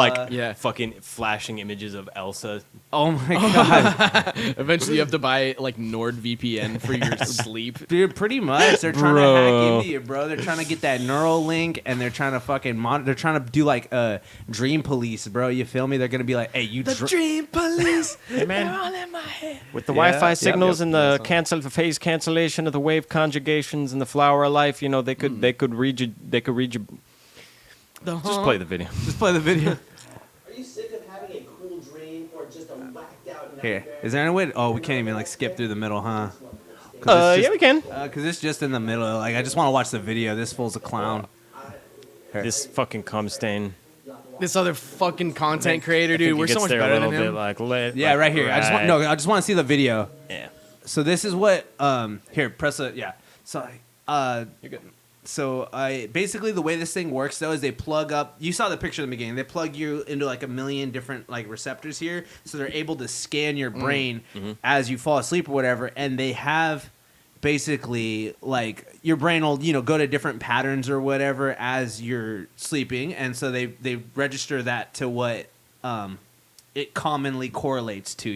fucking flashing images of Elsa. Oh my god, Eventually, you have to buy like NordVPN for your sleep. dude. Pretty much, they're trying to hack into you, bro. They're trying to get that neural link, and they're trying to fucking they're trying to do like dream police, bro. You feel me? They're gonna be like, hey, you. Dream police. Hey, man. They're all in my head. With the Yeah, Wi-Fi yep, signals yep. and the phase cancellation of the wave conjugations and the flower of life, they could read you. They could read you. Just play the video. Just play the video. Are you sick of having a cool dream or just a whacked out Here, nightmare? is there any way? We can't even like skip through the middle, huh? Yeah, we can. Because it's just in the middle. Like I just want to watch the video. This fool's a clown. This fucking cum stain. This other fucking content creator, I think dude. he We're so gets much there better a than little him. bit like lit. Yeah, like, right here. I just want to see the video. Yeah. So this is what here, press it. Yeah. So You're good. so I basically the way this thing works though is they plug up. You saw the picture in the beginning. They plug you into like a million different like receptors here, so they're able to scan your brain as you fall asleep or whatever, and they have basically like your brain will go to different patterns or whatever as you're sleeping, and so they register that to what it commonly correlates to,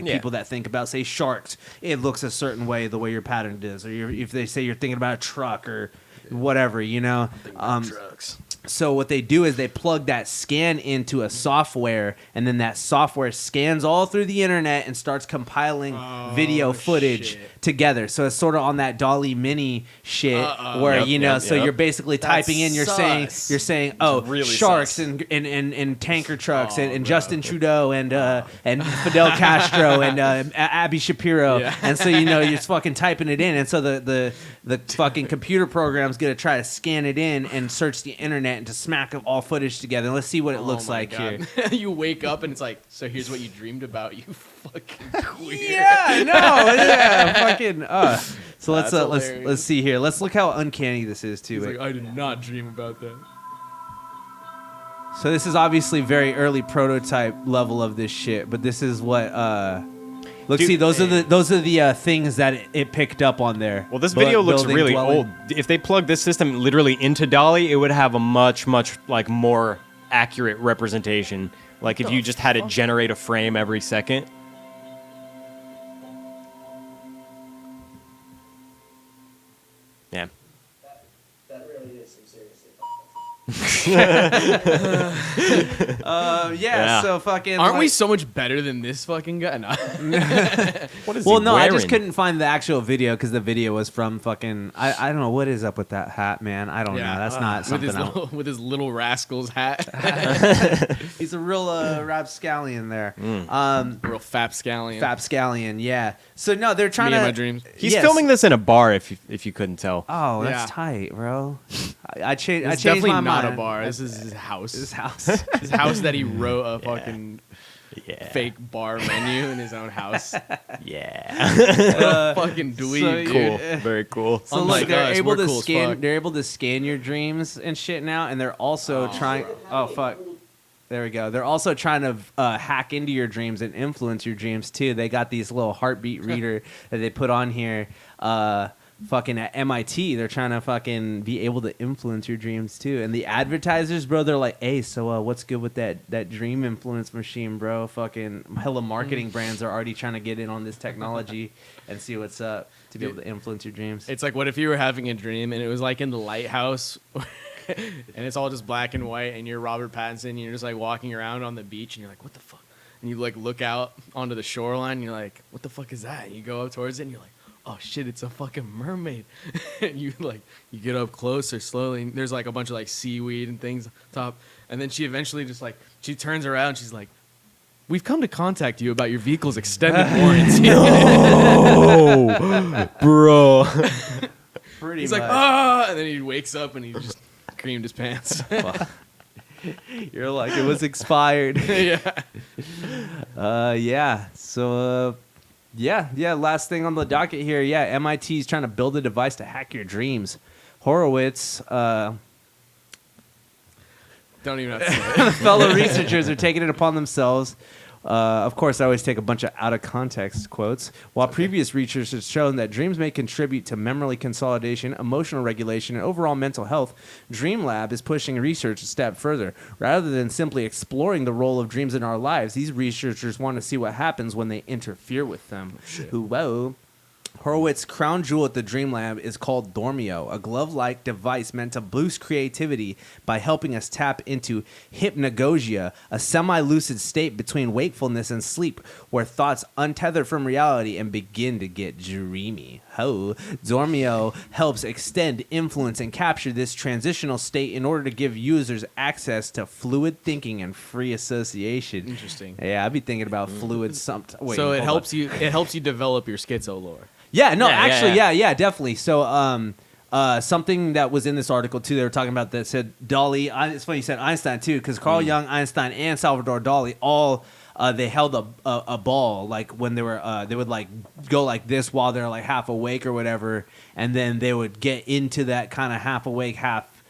people that think about, say, sharks, it looks a certain way, the way your pattern does, or if they say you're thinking about a truck or whatever, Drugs. So what they do is they plug that scan into a software, and then that software scans all through the internet and starts compiling video footage together. So it's sort of on that Dolly Mini shit where you're basically typing in, you're saying, oh, really sharks sus. and tanker trucks and Justin Trudeau and Fidel Castro and Abby Shapiro, and so you're just fucking typing it in, and so the fucking computer program's gonna try to scan it in and search the internet internet and to smack all footage together. Let's see what it looks like here. You wake up and it's like, so here's what you dreamed about, you fucking queer. Yeah, no, yeah, fucking. So That's let's see here. Let's look how uncanny this is too. He's like, I did not dream about that. So this is obviously very early prototype level of this shit, but this is what. Look, Dude, see, those are the things that it picked up on there. Well, this video looks Building, really dwelling. old. If they plugged this system literally into DALL-E, it would have a much like more accurate representation. Like if you just had it generate a frame every second. Yeah. That really is some serious stuff. Yeah. So fucking. Aren't we like- so much better than this fucking guy? No. What is Well, he no, I just wearing? couldn't find the actual video because the video was from fucking. I don't know what is up with that hat, man. I don't know. That's not something. With his little rascal's hat. He's a real rapscallion there. Real fapscallion. Fapscallion, yeah. So no, they're trying Me to. and my dreams. He's Yes. filming this in a bar. If you couldn't tell. Oh, that's Yeah. tight, bro. I changed. I It's changed definitely my not mind. a bar. This is his house. His house. His house that he wrote a fucking Yeah. fake bar menu in his own house. Yeah. Fucking dweeb, so dude. Cool. Very cool. So Unlike look, they're us, able we're to cool as scan. fuck. They're able to scan your dreams and shit now, and they're also trying. Oh fuck. There we go. They're also trying to hack into your dreams and influence your dreams too. They got these little heartbeat reader that they put on here. Fucking at MIT, they're trying to fucking be able to influence your dreams too. And the advertisers, bro, they're like, "Hey, so what's good with that dream influence machine, bro? Fucking hella marketing brands are already trying to get in on this technology and see what's up to be able to influence your dreams." It's like, what if you were having a dream and it was like in the lighthouse and it's all just black and white and you're Robert Pattinson and you're just like walking around on the beach and you're like, what the fuck? And you like look out onto the shoreline and you're like, what the fuck is that? And you go up towards it and you're like, oh shit, it's a fucking mermaid. And you get up closer slowly and there's like a bunch of like seaweed and things on top. And then she eventually just like, she turns around and she's like, we've come to contact you about your vehicle's extended warranty. Oh, bro. Pretty He's much. like, ah, and then he wakes up and he just creamed his pants. You're like, it was expired. Yeah. Yeah. So, yeah. Last thing on the docket here. Yeah, MIT is trying to build a device to hack your dreams. Horowitz, Don't even have to say it. fellow researchers are taking it upon themselves. Of course, I always take a bunch of out of context quotes. While previous research has shown that dreams may contribute to memory consolidation, emotional regulation, and overall mental health, DreamLab is pushing research a step further. Rather than simply exploring the role of dreams in our lives, these researchers want to see what happens when they interfere with them. Whoa. Horowitz's crown jewel at the DreamLab is called Dormio, a glove-like device meant to boost creativity by helping us tap into hypnagogia, a semi-lucid state between wakefulness and sleep, where thoughts untether from reality and begin to get dreamy. Dormio helps extend, influence, and capture this transitional state in order to give users access to fluid thinking and free association. Interesting. Yeah, I'd be thinking about fluid something. Wait, So it hold helps on. you. It helps you develop your schizo lore. Yeah, no, Yeah, actually, yeah. yeah, definitely. So, something that was in this article too, they were talking about that said DALL-E. It's funny you said Einstein too, because Carl Jung, Einstein, and Salvador Dali all they held a ball like when they were they would like go like this while they're like half awake or whatever, and then they would get into that kind of half awake, half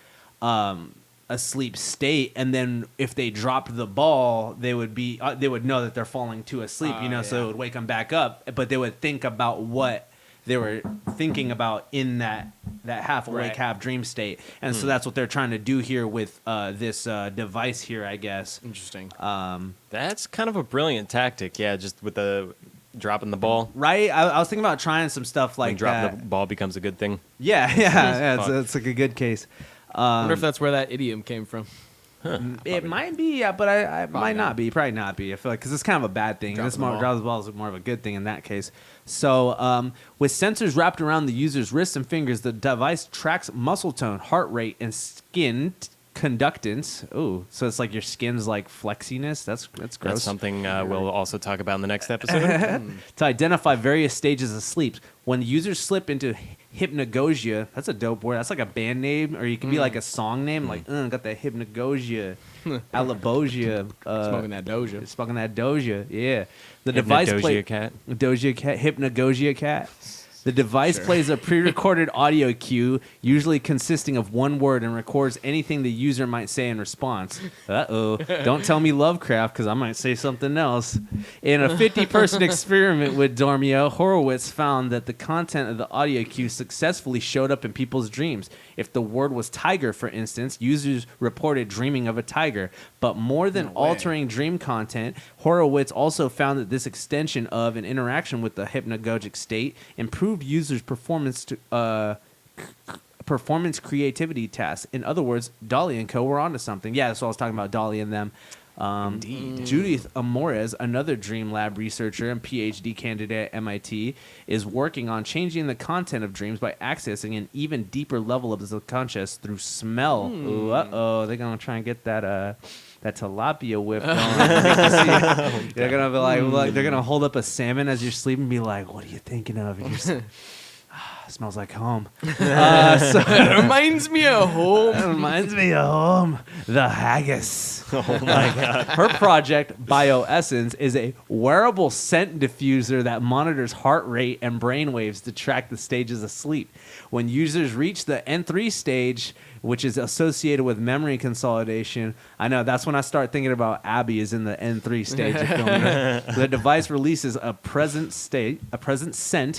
asleep state, and then if they dropped the ball, they would know that they're falling to asleep, so it would wake them back up, but they would think about what they were thinking about in that half awake, Right. half dream state, and so that's what they're trying to do here with this device here, I guess. Interesting. That's kind of a brilliant tactic. Yeah, just with the dropping the ball. Right? I was thinking about trying some stuff When like dropping that. the ball becomes a good thing. Yeah, Fuck. it's like a good case. I wonder if that's where that idiom came from. It might be, yeah, but I might not be. Probably not be. I feel like because it's kind of a bad thing. Drop This the ball. drop the ball is more of a good thing in that case. So, with sensors wrapped around the user's wrists and fingers, the device tracks muscle tone, heart rate, and skin conductance. Ooh, so it's like your skin's like flexiness. That's gross. That's something we'll also talk about in the next episode. To identify various stages of sleep. When users slip into hypnagogia, that's a dope word. That's like a band name, or you can be like a song name, like got that hypnagogia, alabogia. Smoking that Doja. Smoking that Doja, yeah. The device Doja cat. Doja cat, hypnagogia cat. The device plays a pre-recorded audio cue, usually consisting of one word, and records anything the user might say in response. Uh-oh. Don't tell me Lovecraft, because I might say something else. In a 50-person experiment with Dormio, Horowitz found that the content of the audio cue successfully showed up in people's dreams. If the word was tiger, for instance, users reported dreaming of a tiger. But more than altering dream content, Horowitz also found that this extension of an interaction with the hypnagogic state improved users' performance creativity tasks. In other words, Dolly and Co. were onto something. Yeah, that's what I was talking about, Dolly and them. Judith Amores, another Dream Lab researcher and PhD candidate at MIT, is working on changing the content of dreams by accessing an even deeper level of the subconscious through smell. Ooh, they're gonna try and get that tilapia whip going. They're gonna be like, they're gonna hold up a salmon as you're sleeping and be like, "What are you thinking of?" And you're just, smells like home. It reminds me of home. It reminds me of home. The haggis. Oh my God. Her project, BioEssence, is a wearable scent diffuser that monitors heart rate and brain waves to track the stages of sleep. When users reach the N3 stage, which is associated with memory consolidation, I know that's when I start thinking about Abby is in the N3 stage of filming. The device releases a present scent. A preset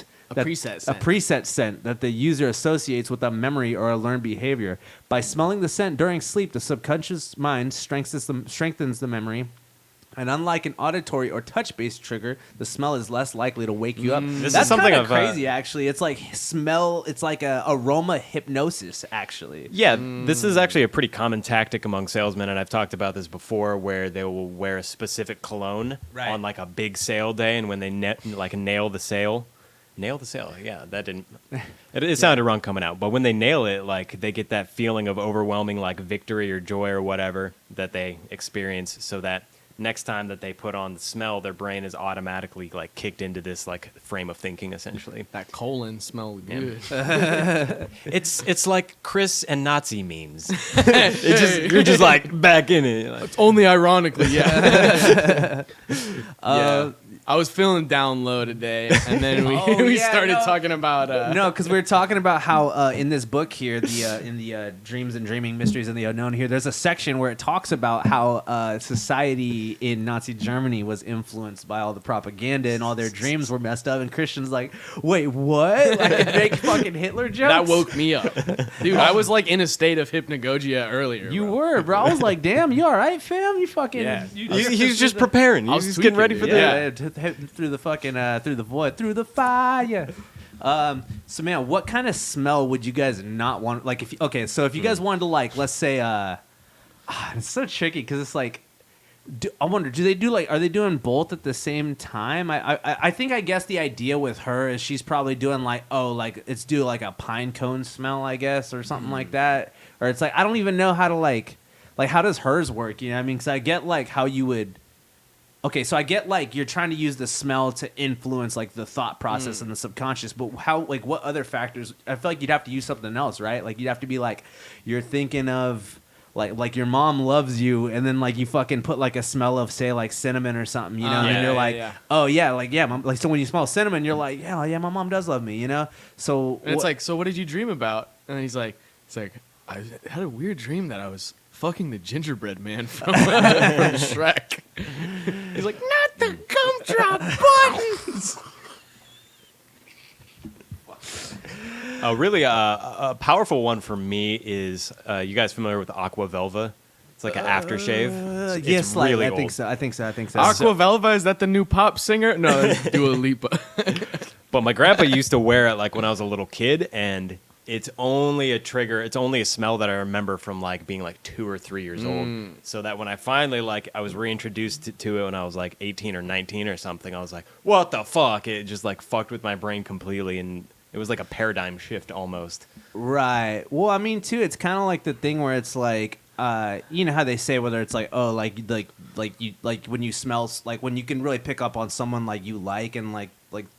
scent that the user associates with a memory or a learned behavior. By smelling the scent during sleep, the subconscious mind strengthens the memory. And unlike an auditory or touch-based trigger, the smell is less likely to wake you up. This That's is something kind of of crazy, actually. It's like smell. It's like a aroma hypnosis, actually. Yeah, this is actually a pretty common tactic among salesmen, and I've talked about this before, where they will wear a specific cologne on like a big sale day, and when they nail the sale. Nail the sale. Yeah, that didn't. It sounded wrong coming out, but when they nail it, like they get that feeling of overwhelming, like victory or joy or whatever that they experience. So that next time that they put on the smell, their brain is automatically like kicked into this like frame of thinking, essentially. That colon smelled good. It's like Chris and Nazi memes. You're just like back in it. Like, It's only ironically, yeah. I was feeling down low today, and then we started talking about no, because we were talking about how in this book here, in the Dreams and Dreaming Mysteries and the Unknown here, there's a section where it talks about how society in Nazi Germany was influenced by all the propaganda and all their dreams were messed up, and Christian's like, wait, what? I could make fucking Hitler jokes? that woke me up, dude. I was like in a state of hypnagogia earlier. You bro. were, bro. I was like, damn, you all right, fam? You fucking... Yeah. he was just preparing. He I was was just getting ready tweaking for it, the... through the fucking through the void, through the fire. So man, what kind of smell would you guys not want? Like, if you guys wanted to, like, let's say, it's so tricky because it's like, I wonder, are they doing both at the same time? I think, I guess the idea with her is she's probably doing like, it's do like a pine cone smell, I guess, or something like that, or it's like, I don't even know how to like how does hers work? You know what I mean? Because I get like how you would. Okay, so I get like you're trying to use the smell to influence like the thought process and the subconscious, but how, like, what other factors? I feel like you'd have to use something else, right? Like you'd have to be like, you're thinking of like your mom loves you, and then like you fucking put like a smell of, say, like cinnamon or something, you know, and you're like, oh yeah, like yeah, mom, like, so when you smell cinnamon, you're like, yeah, my mom does love me, you know. So And it's like, so what did you dream about? And he's like, I had a weird dream that I was fucking the gingerbread man from Shrek. He's like, not the gumdrop buttons. Really, a powerful one for me is, you guys familiar with Aqua Velva? It's like an aftershave. It's yes, like really I old. think so. Aqua Velva, is that the new pop singer? No, that's Dua Lipa. But my grandpa used to wear it like when I was a little kid, and it's only a trigger. It's only a smell that I remember from like being like 2 or 3 years old. So that when I finally I was reintroduced to it when I was like 18 or 19 or something, I was like, what the fuck? It just like fucked with my brain completely, and it was like a paradigm shift almost. Right. Well, I mean, too, it's kind of like the thing where it's like, you know how they say whether it's like, oh, like you like when you smell, like when you can really pick up on someone like you like, and like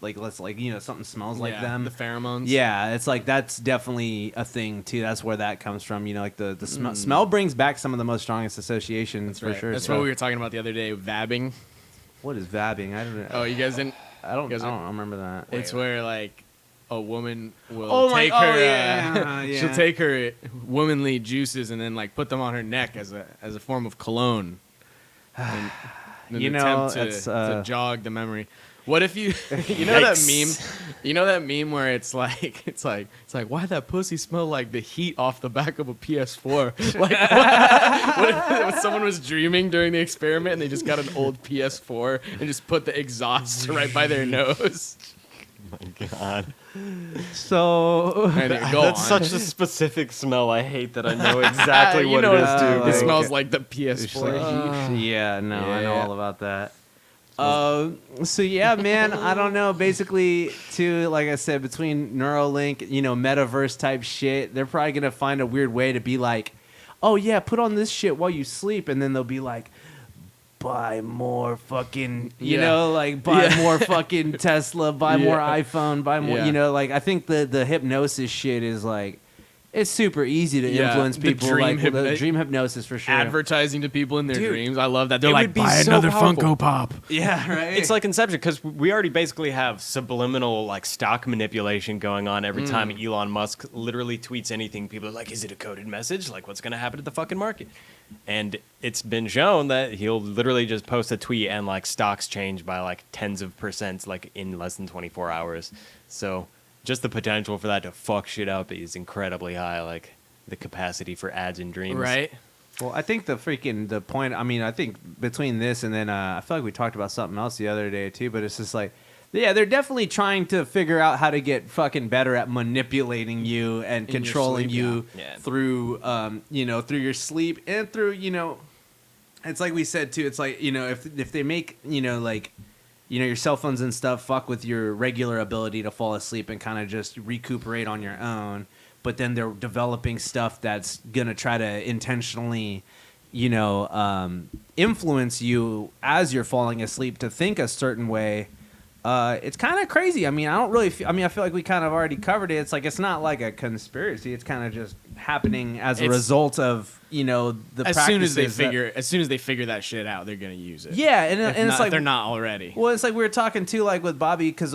let's like, you know, something smells like them, the pheromones. Yeah, it's like that's definitely a thing too. That's where that comes from. You know, like the smell brings back some of the most strongest associations for sure. That's so. what we were talking about the other day, vabbing. What is vabbing? I don't know. Oh, you guys didn't? I don't remember that. It's where like a woman will take her. She'll take her womanly juices and then like put them on her neck as a form of cologne. And You know, attempt to jog the memory. What if you you know that meme? You know that meme where it's like why that pussy smell like the heat off the back of a PS4? Like what if someone was dreaming during the experiment and they just got an old PS4 and just put the exhaust right by their nose? Oh my God. So Anyway, go That's on. such a specific smell. I hate that I know exactly You what know it is, too. it like- smells like the PS4 heat. yeah, no, I know Yeah. all about that. So yeah, man, I don't know. Basically, too, like I said, between Neuralink, you know, metaverse type shit, they're probably gonna find a weird way to be like, oh yeah, put on this shit while you sleep, and then they'll be like, buy more fucking, you Yeah. know, like buy Yeah. more fucking Tesla, buy more Yeah. iPhone, buy more, Yeah. you know, like I think the hypnosis shit is like. It's super easy to Yeah, influence the people. dream Like the dream hypnosis for sure. Advertising to people in their Dude, dreams. I love that. They're it like, would be buy so another powerful. Funko Pop. Yeah, right. It's like Inception, because we already basically have subliminal like stock manipulation going on every time Elon Musk literally tweets anything. People are like, is it a coded message? Like, what's going to happen to the fucking market? And it's been shown that he'll literally just post a tweet and like stocks change by like tens of percents like in less than 24 hours. So just the potential for that to fuck shit up is incredibly high. Like the capacity for ads and dreams. Right? Well, I think the point. I mean, I think between this and then I feel like we talked about something else the other day too. But it's just like, yeah, they're definitely trying to figure out how to get fucking better at manipulating you and In your controlling sleep, you yeah. through, you know, through your sleep and through, you know, it's like we said too. It's like, you know, if they make, you know, like, you know, your cell phones and stuff fuck with your regular ability to fall asleep and kind of just recuperate on your own. But then they're developing stuff that's gonna try to intentionally, you know, influence you as you're falling asleep to think a certain way. It's kind of crazy. I mean, I don't really. I feel like we kind of already covered it. It's like it's not like a conspiracy. It's kind of just happening as a result of, you know, the As soon as practices they figure that shit out, they're gonna use it. Yeah, and If it's like they're not already. Well, it's like we were talking too, like with Bobby, because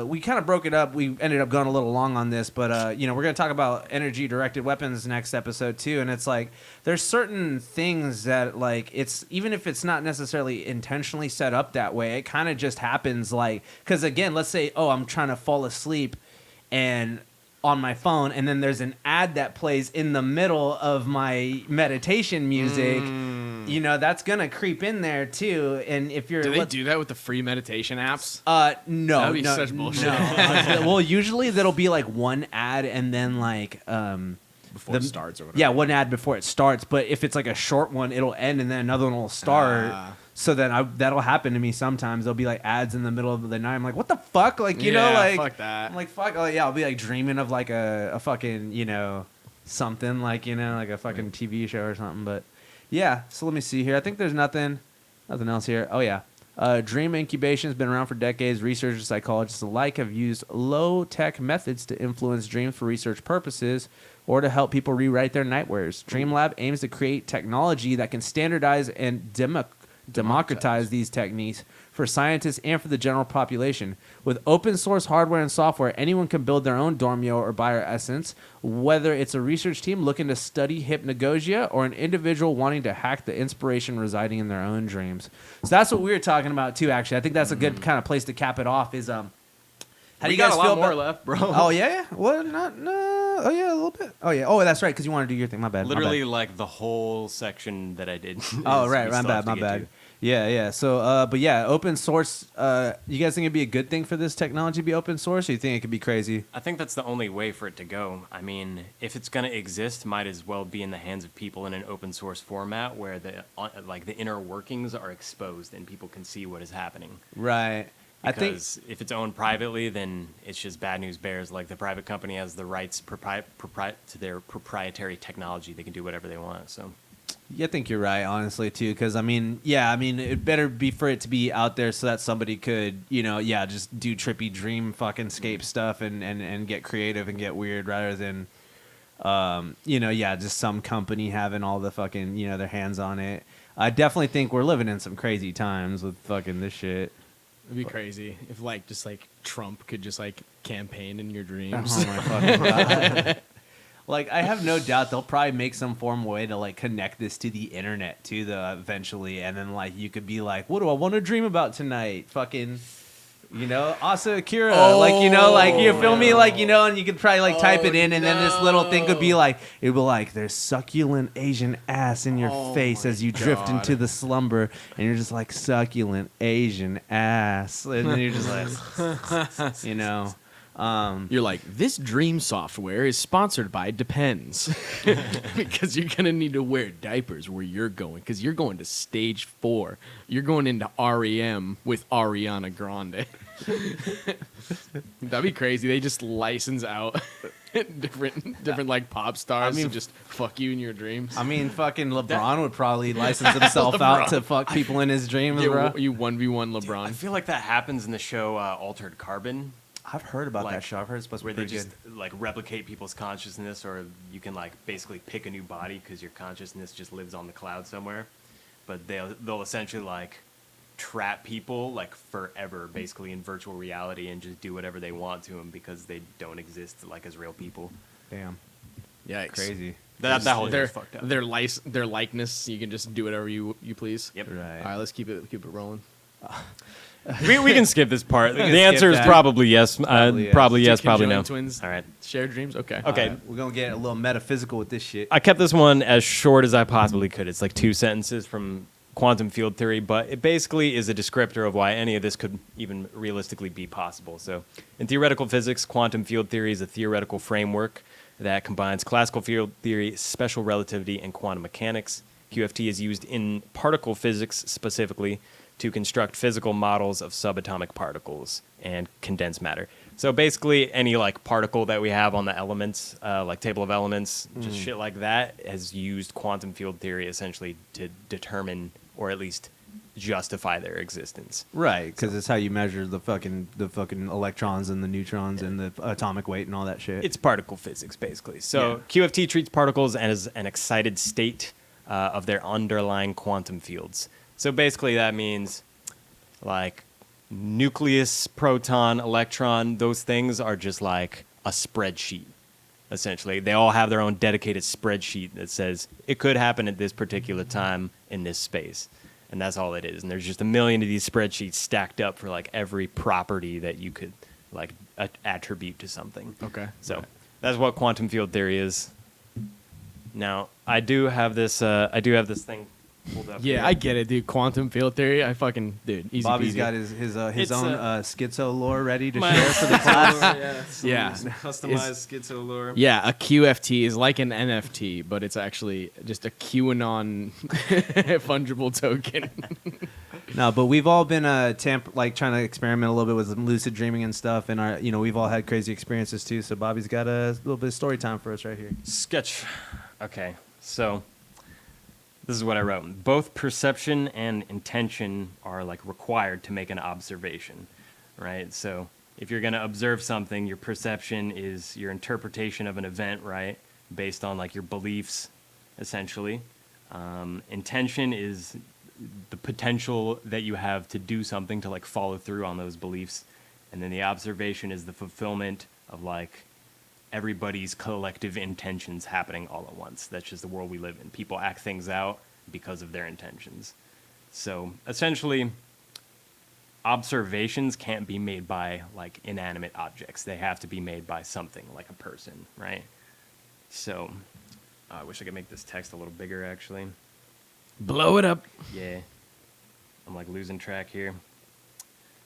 we kind of broke it up. We ended up going a little long on this, but you know, we're gonna talk about energy directed weapons next episode too. And it's like there's certain things that like it's even if it's not necessarily intentionally set up that way, it kind of just happens. Like because again, let's say I'm trying to fall asleep, and on my phone, and then there's an ad that plays in the middle of my meditation music. You know, that's gonna creep in there too. And if you're Do they do that with the free meditation apps? no, That'd be no, such bullshit. no. Well, usually that'll be like one ad and then like Before it starts or whatever. yeah, one ad before it starts. But if it's like a short one, it'll end and then another one will start. So then that'll happen to me sometimes. There'll be like ads in the middle of the night. I'm like, what the fuck? Like, you know, like fuck that. I'm like, fuck. Oh yeah, I'll be like dreaming of like a fucking, you know, something like, you know, like a fucking TV show or something. But yeah, so let me see here. I think there's nothing else here. Oh yeah. Dream incubation has been around for decades. Researchers and psychologists alike have used low-tech methods to influence dreams for research purposes or to help people rewrite their nightmares. DreamLab aims to create technology that can standardize and democratize these techniques for scientists and for the general population. With open source hardware and software, anyone can build their own Dormio or bioessence, whether it's a research team looking to study hypnagogia or an individual wanting to hack the inspiration residing in their own dreams. So that's what we were talking about too, actually. I think that's a good kind of place to cap it off is how do you guys feel about left, bro? Oh yeah? What? No. Oh yeah, a little bit. Oh yeah. Oh, that's right, because you want to do your thing. My bad. Literally, like the whole section that I did. Oh is- right, we my still bad, have to my get bad. to. Yeah. So, but yeah, open source. You guys think it'd be a good thing for this technology to be open source, or you think it could be crazy? I think that's the only way for it to go. I mean, if it's going to exist, might as well be in the hands of people in an open source format where the inner workings are exposed and people can see what is happening. Right. I think- Because if it's owned privately, then it's just bad news bears. Like the private company has the rights to their proprietary technology. They can do whatever they want. So Yeah, I think you're right, honestly, too. Because it better be for it to be out there so that somebody could, just do trippy dream fucking scape stuff and get creative and get weird rather than, just some company having all the fucking, their hands on it. I definitely think we're living in some crazy times with fucking this shit. It'd be crazy if just Trump could just campaign in your dreams. Oh my fucking god! I have no doubt they'll probably make some form of way to connect this to the internet too, though, eventually, and then you could be like, "What do I want to dream about tonight?" Fucking. Asa Akira, you feel me, and you could probably type it in, and then this little thing could be it'd be there's succulent Asian ass in your face as you drift into the slumber, and you're just succulent Asian ass, and then you're just You're like, this dream software is sponsored by Depends. Because you're going to need to wear diapers where you're going. Because you're going to stage 4. You're going into REM with Ariana Grande. That'd be crazy. They just license out different pop stars to just fuck you in your dreams. I mean, fucking LeBron would probably license himself out to fuck people in his dreams, bro. You 1v1 LeBron. I feel like that happens in the show Altered Carbon. I've heard about that show. I've heard it's supposed to be where they pretty just good. replicate people's consciousness, or you can basically pick a new body because your consciousness just lives on the cloud somewhere. But they'll essentially trap people forever, basically in virtual reality, and just do whatever they want to them because they don't exist as real people. Damn, Yikes. crazy. That whole thing their, is fucked up. their likeness, you can just do whatever you please. Yep. Right. All right, let's keep it rolling. We can skip this part. can The answer skip is that. probably yes. Probably yes. Probably yes, Two probably conjoined no. twins All right. share dreams. Okay. Okay. We're gonna get a little metaphysical with this shit. I kept this one as short as I possibly could. It's 2 sentences from quantum field theory, but it basically is a descriptor of why any of this could even realistically be possible. So, in theoretical physics, quantum field theory is a theoretical framework that combines classical field theory, special relativity, and quantum mechanics. QFT is used in particle physics specifically to construct physical models of subatomic particles and condensed matter. So basically, any particle that we have on the elements, table of elements, just shit like that, has used quantum field theory essentially to determine or at least justify their existence. Right, because it's how you measure the fucking electrons and the neutrons and the atomic weight and all that shit. It's particle physics, basically. So QFT treats particles as an excited state of their underlying quantum fields. So basically that means nucleus, proton, electron, those things are just a spreadsheet, essentially. They all have their own dedicated spreadsheet that says it could happen at this particular time in this space. And that's all it is. And there's just a million of these spreadsheets stacked up for every property that you could attribute to something. Okay. So that's what quantum field theory is. Now, I do have this thing pulled up. Yeah, here. I get it, dude. Quantum field theory. Easy Bobby's peasy. got his It's own a- schizo lore ready to My- share for the class. Yeah. Customized schizo lore. Yeah, a QFT is like an NFT, but it's actually just a QAnon fungible token. No, but we've all been trying to experiment a little bit with lucid dreaming and stuff, and we've all had crazy experiences too. So Bobby's got a little bit of story time for us right here. Sketch. Okay, so this is what I wrote. Both perception and intention are required to make an observation, right? So if you're going to observe something, your perception is your interpretation of an event, right? Based on your beliefs, essentially. Intention is the potential that you have to do something to follow through on those beliefs. And then the observation is the fulfillment of everybody's collective intentions happening all at once. That's just the world we live in. People act things out because of their intentions. So essentially, observations can't be made by inanimate objects. They have to be made by something, like a person, right? So I wish I could make this text a little bigger, actually. Blow it up. Yeah. I'm losing track here.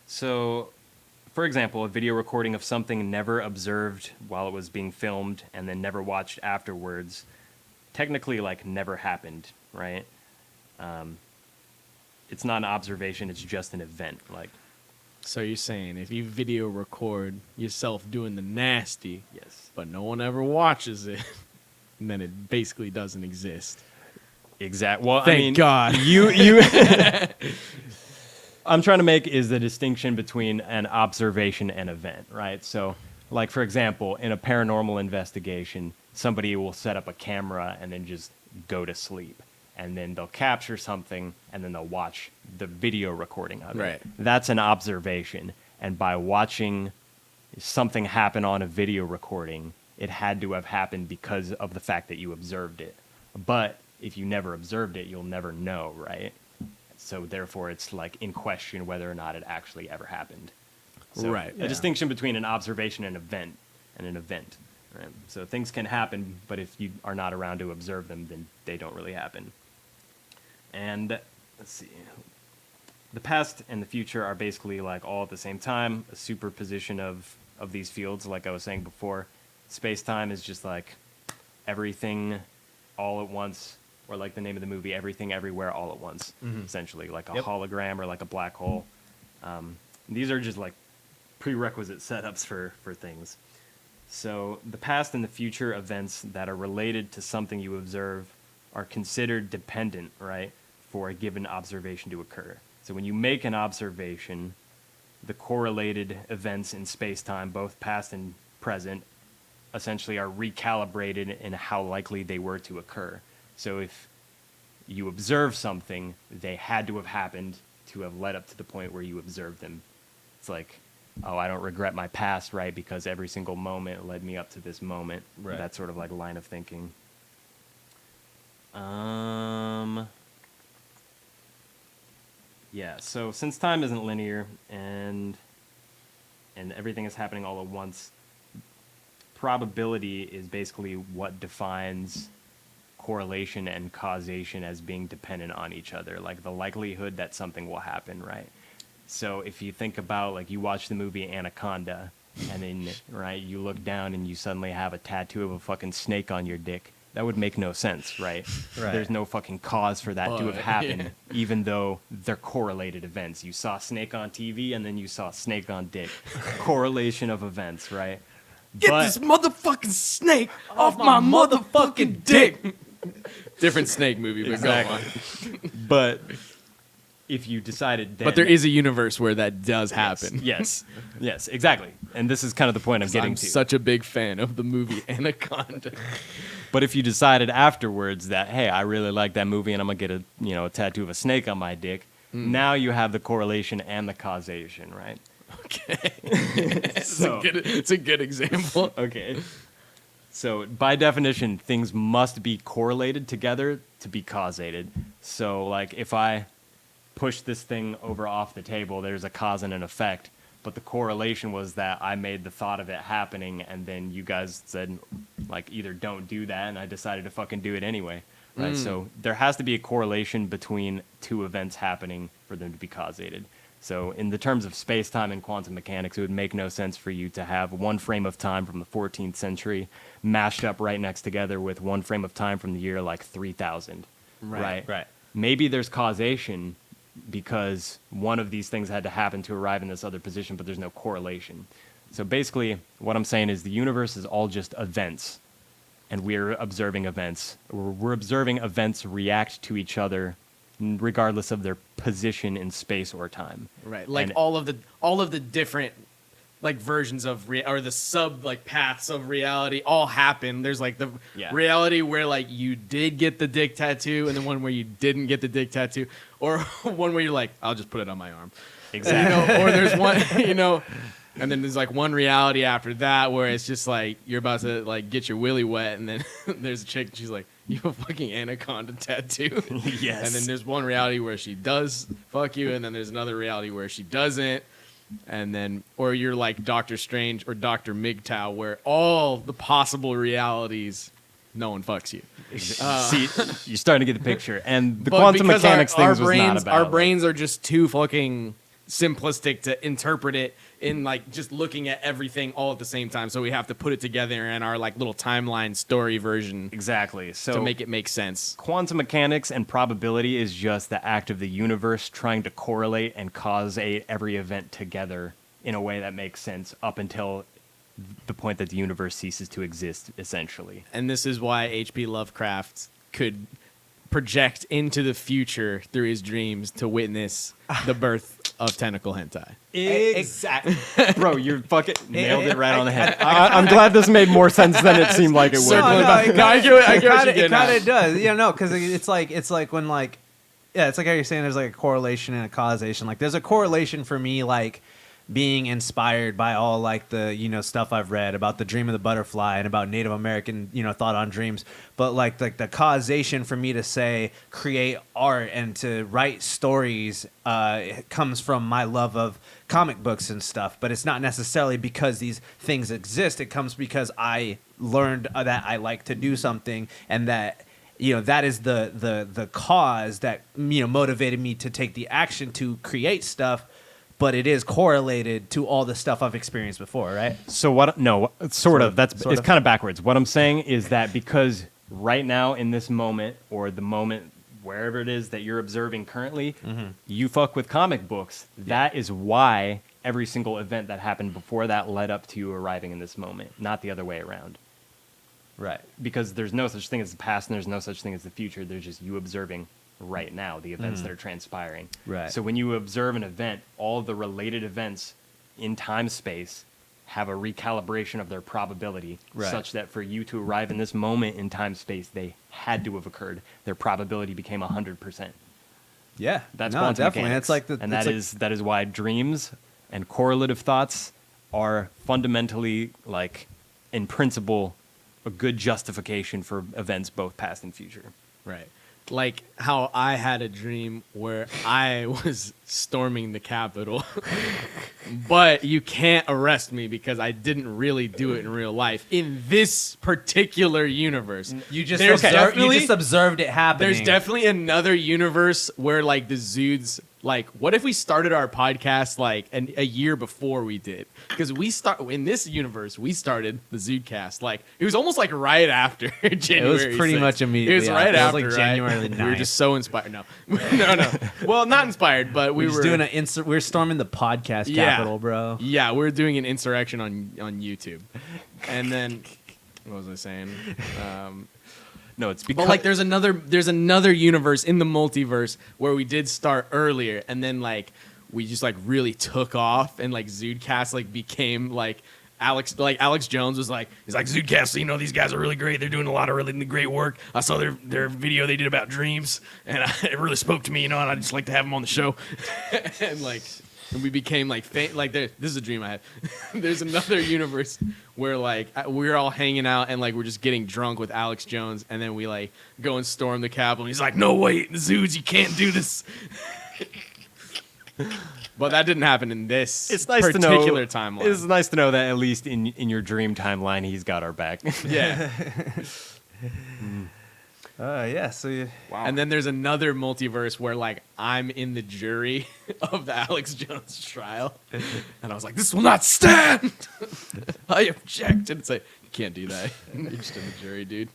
So, for example, a video recording of something never observed while it was being filmed and then never watched afterwards technically never happened, right? It's not an observation, it's just an event. So you're saying if you video record yourself doing the nasty, Yes. but no one ever watches it, then it basically doesn't exist. Exactly. Well, Thank I mean, God. you I'm trying to make is the distinction between an observation and event, right? So, like for example, in a paranormal investigation, somebody will set up a camera and then just go to sleep, and then they'll capture something and then they'll watch the video recording of it. Right. That's an observation, and by watching something happen on a video recording, it had to have happened because of the fact that you observed it. But if you never observed it, you'll never know, right? So therefore, it's like in question whether or not it actually ever happened. So Right, A yeah. distinction between an observation and an event. Right? So things can happen, but if you are not around to observe them, then they don't really happen. And let's see. The past and the future are basically like all at the same time, a superposition of these fields, like I was saying before. Space-time is just like everything all at once, or like the name of the movie, Everything Everywhere All at Once, essentially, like a hologram or like a black hole. These are just like prerequisite setups for things. So the past and the future events that are related to something you observe are considered dependent, right, for a given observation to occur. So when you make an observation, the correlated events in space-time, both past and present, essentially are recalibrated in how likely they were to occur. So if you observe something, they had to have happened to have led up to the point where you observed them. It's like, oh, I don't regret my past, right? Because every single moment led me up to this moment. Right. That sort of like line of thinking. Yeah, so since time isn't linear and everything is happening all at once, probability is basically what defines correlation and causation as being dependent on each other, like the likelihood that something will happen, right? So if you think about, like, you watch the movie Anaconda, and then, right, you look down and you suddenly have a tattoo of a fucking snake on your dick, that would make no sense, right? Right. There's no fucking cause for that to have But, happened, yeah. even though they're correlated events. You saw snake on TV, and then you saw snake on dick. Correlation of events, right? Get this motherfucking snake off my motherfucking dick. Different snake movie, but go on. But if you decided then... But there is a universe where that does happen. Yes, exactly. And this is kind of the point I'm getting I'm to. such a big fan of the movie Anaconda. But if you decided afterwards that, hey, I really like that movie and I'm going to get a tattoo of a snake on my dick, now you have the correlation and the causation, right? Okay. So, It's a good example. okay. So by definition, things must be correlated together to be causated. So like if I push this thing over off the table, there's a cause and an effect. But the correlation was that I made the thought of it happening, and then you guys said, like, either don't do that, and I decided to fucking do it anyway. Right? So there has to be a correlation between two events happening for them to be causated. So in the terms of space-time and quantum mechanics, it would make no sense for you to have one frame of time from the 14th century mashed up right next together with one frame of time from the year like 3000. Right. Maybe there's causation because one of these things had to happen to arrive in this other position, but there's no correlation. So basically, what I'm saying is the universe is all just events, and we're observing events. We're observing events react to each other regardless of their position in space or time. Right. Like And- all of the different like versions of or the sub like paths of reality all happen. There's like the Yeah. reality where like you did get the dick tattoo, and then one where you didn't get the dick tattoo, or one where you're like, I'll just put it on my arm. Exactly. Or there's one, and then there's like one reality after that where it's just like you're about to like get your willy wet, and then there's a chick, she's like, you have a fucking anaconda tattoo. Yes. And then there's one reality where she does fuck you, and then there's another reality where she doesn't. And then, or you're like Doctor Strange or Dr. MGTOW, where all the possible realities, no one fucks you. See, you're starting to get the picture. And the But quantum because mechanics our things was not about. our brains are just too fucking simplistic to interpret it in like just looking at everything all at the same time. So we have to put it together in our like little timeline story version Exactly. So to make it make sense. quantum mechanics and probability is just the act of the universe trying to correlate and cause every event together in a way that makes sense up until the point that the universe ceases to exist, essentially. And this is why H.P. Lovecraft could project into the future through his dreams to witness the birth of tentacle hentai. Exactly. Bro, you fucking nailed it right on the head. I'm glad this made more sense than it seemed like it would. I get what you're It getting kind at. of does. Yeah, no, because it's like when like, yeah, it's like how you're saying there's like a correlation and a causation. Like there's a correlation for me, like being inspired by all like the stuff I've read about the dream of the butterfly and about Native American thought on dreams, but like the causation for me to say create art and to write stories it comes from my love of comic books and stuff. But it's not necessarily because these things exist. It comes because I learned that I like to do something, and that that is the cause that motivated me to take the action to create stuff. But it is correlated to all the stuff I've experienced before, right? So what? No, sort of. It's Sort of. kind of backwards. What I'm saying is that because right now in this moment, or the moment wherever it is that you're observing currently, you fuck with comic books. That is why every single event that happened before that led up to you arriving in this moment, not the other way around. Right. Because there's no such thing as the past and there's no such thing as the future. There's just you observing right now, the events that are transpiring. Right. So when you observe an event, all of the related events in time space have a recalibration of their probability, Right. such that for you to arrive in this moment in time space, they had to have occurred. Their probability became 100%. Yeah. That's no, quantum definitely. mechanics. It's like the and that is why dreams and correlative thoughts are fundamentally, like, in principle, a good justification for events both past and future. Right. Like how I had a dream where I was storming the Capitol, but you can't arrest me because I didn't really do it in real life. In this particular universe, you just there's observed it happening. There's definitely another universe where like the Zudes, like what if we started our podcast like a year before we did? Because in this universe we started the ZUDECAST like it was almost like right after January. It was pretty 6th. much immediately. It was right after. after It was like January 9th. We were just so inspired. No. Well, not inspired, but we were doing we're storming the podcast capital, bro. Yeah, we're doing an insurrection on YouTube, and then what was I saying? No, it's because But like there's another universe in the multiverse where we did start earlier, and then like we just like really took off, and like ZUDECAST like became like Alex Jones was like, he's like, ZUDECAST, these guys are really great. They're doing a lot of really great work. I saw their video they did about dreams, and it really spoke to me, and I just like to have them on the show. And we became like this is a dream I had. There's another universe where like we're all hanging out and like we're just getting drunk with Alex Jones, and then we like go and storm the Capitol. And he's like, "No, wait, Zudes, you can't do this." But that didn't happen in this particular timeline. It's nice to know that at least in your dream timeline, he's got our back. Yeah. Yeah. So Wow. And then there's another multiverse where like I'm in the jury of the Alex Jones trial, and I was like, "This will not stand." I object, and it's like, "You can't do that. You're just in the jury, dude."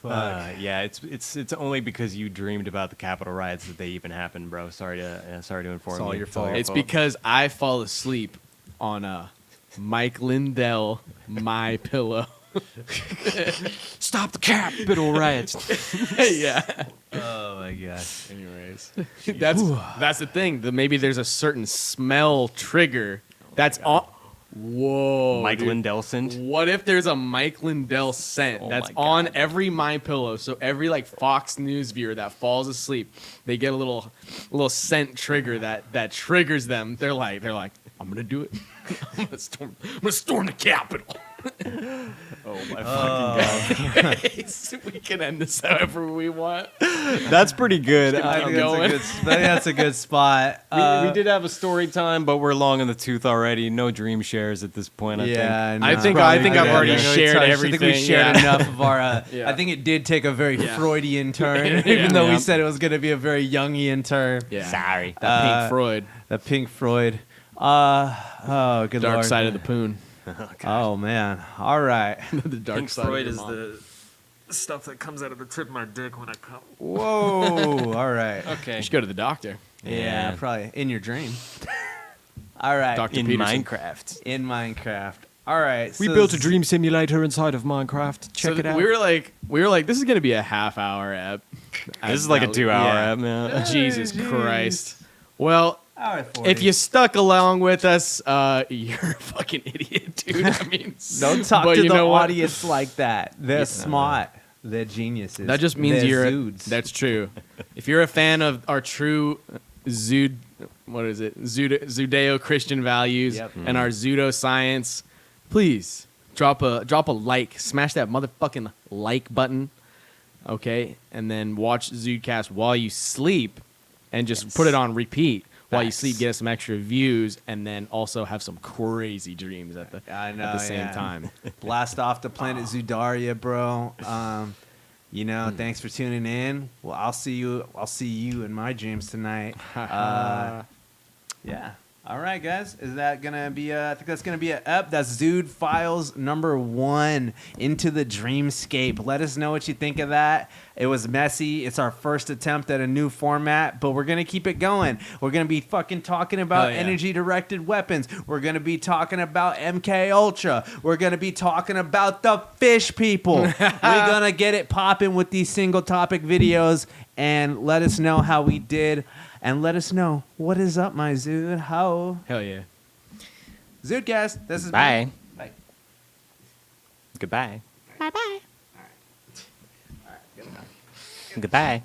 Yeah, it's only because you dreamed about the Capitol riots that they even happened, bro. Sorry to inform you. all your fault. It's because I fall asleep on a Mike Lindell My Pillow. Stop the Capitol riots. Yeah. oh my gosh. Anyways, that's the thing. Maybe there's a certain smell trigger that's on. Whoa, Mike dude. Lindell scent. What if there's a Mike Lindell scent Oh that's my on God. every My Pillow? So every like Fox News viewer that falls asleep, they get a little scent trigger that triggers them. They're like, I'm gonna do it. I'm gonna storm the Capitol. Oh my fucking God. We can end this however we want. That's pretty good. I think going. that's a good spot. We did have a story time, but we're long in the tooth already. No dream shares at this point. Yeah, I think Probably I've good. already Yeah, shared I everything. think we shared yeah. enough of our. Yeah. I think it did take a very Yeah. Freudian turn, Yeah. even though Yeah. we said it was going to be a very Jungian turn. Yeah. Sorry. That Pink Floyd. The Pink Floyd. Oh, good Dark lord. side of the poon. Oh man. All right. The dark Pink side Floyd of is your mom. the stuff that comes out of the tip of my dick when I come. Whoa. All right. Okay. You should go to the doctor. Yeah, probably in your dream. All right. Dr. In Peterson. Minecraft. In Minecraft. All right. We so built a dream simulator inside of Minecraft. Check So it out. We were like, this is gonna be a half-hour ep. This is like a 2-hour Yeah. app, man. Jesus Jeez. Christ. Well, All right, 40. if you stuck along with us, you're a fucking idiot, dude. I mean, don't talk but to you the know what? audience like that. They're smart. They're geniuses. That just means They're you're. Zudes. That's true. If you're a fan of our true Judeo-Christian values Yep. and our pseudoscience, please drop a like, smash that motherfucking like button, okay, and then watch ZUDECAST while you sleep, and just put it on repeat while you Facts. sleep. Get us some extra views, and then also have some crazy dreams at the same time. Blast off the planet Zudaria, bro. Thanks for tuning in. Well, I'll see you in my dreams tonight. Yeah. All right, guys. Is that gonna be? I think that's gonna be a ep. That's Zude Files #1 into the dreamscape. Let us know what you think of that. It was messy. It's our first attempt at a new format, but we're gonna keep it going. We're gonna be fucking talking about Hell yeah. energy-directed weapons. We're gonna be talking about MK Ultra. We're gonna be talking about the fish people. We're gonna get it popping with these single-topic videos, and let us know how we did. And let us know what is up, my Zude. How? Hell yeah. Zudecast. This is Bye. Bye. Goodbye. Bye. Goodbye.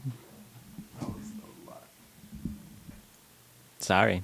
Sorry.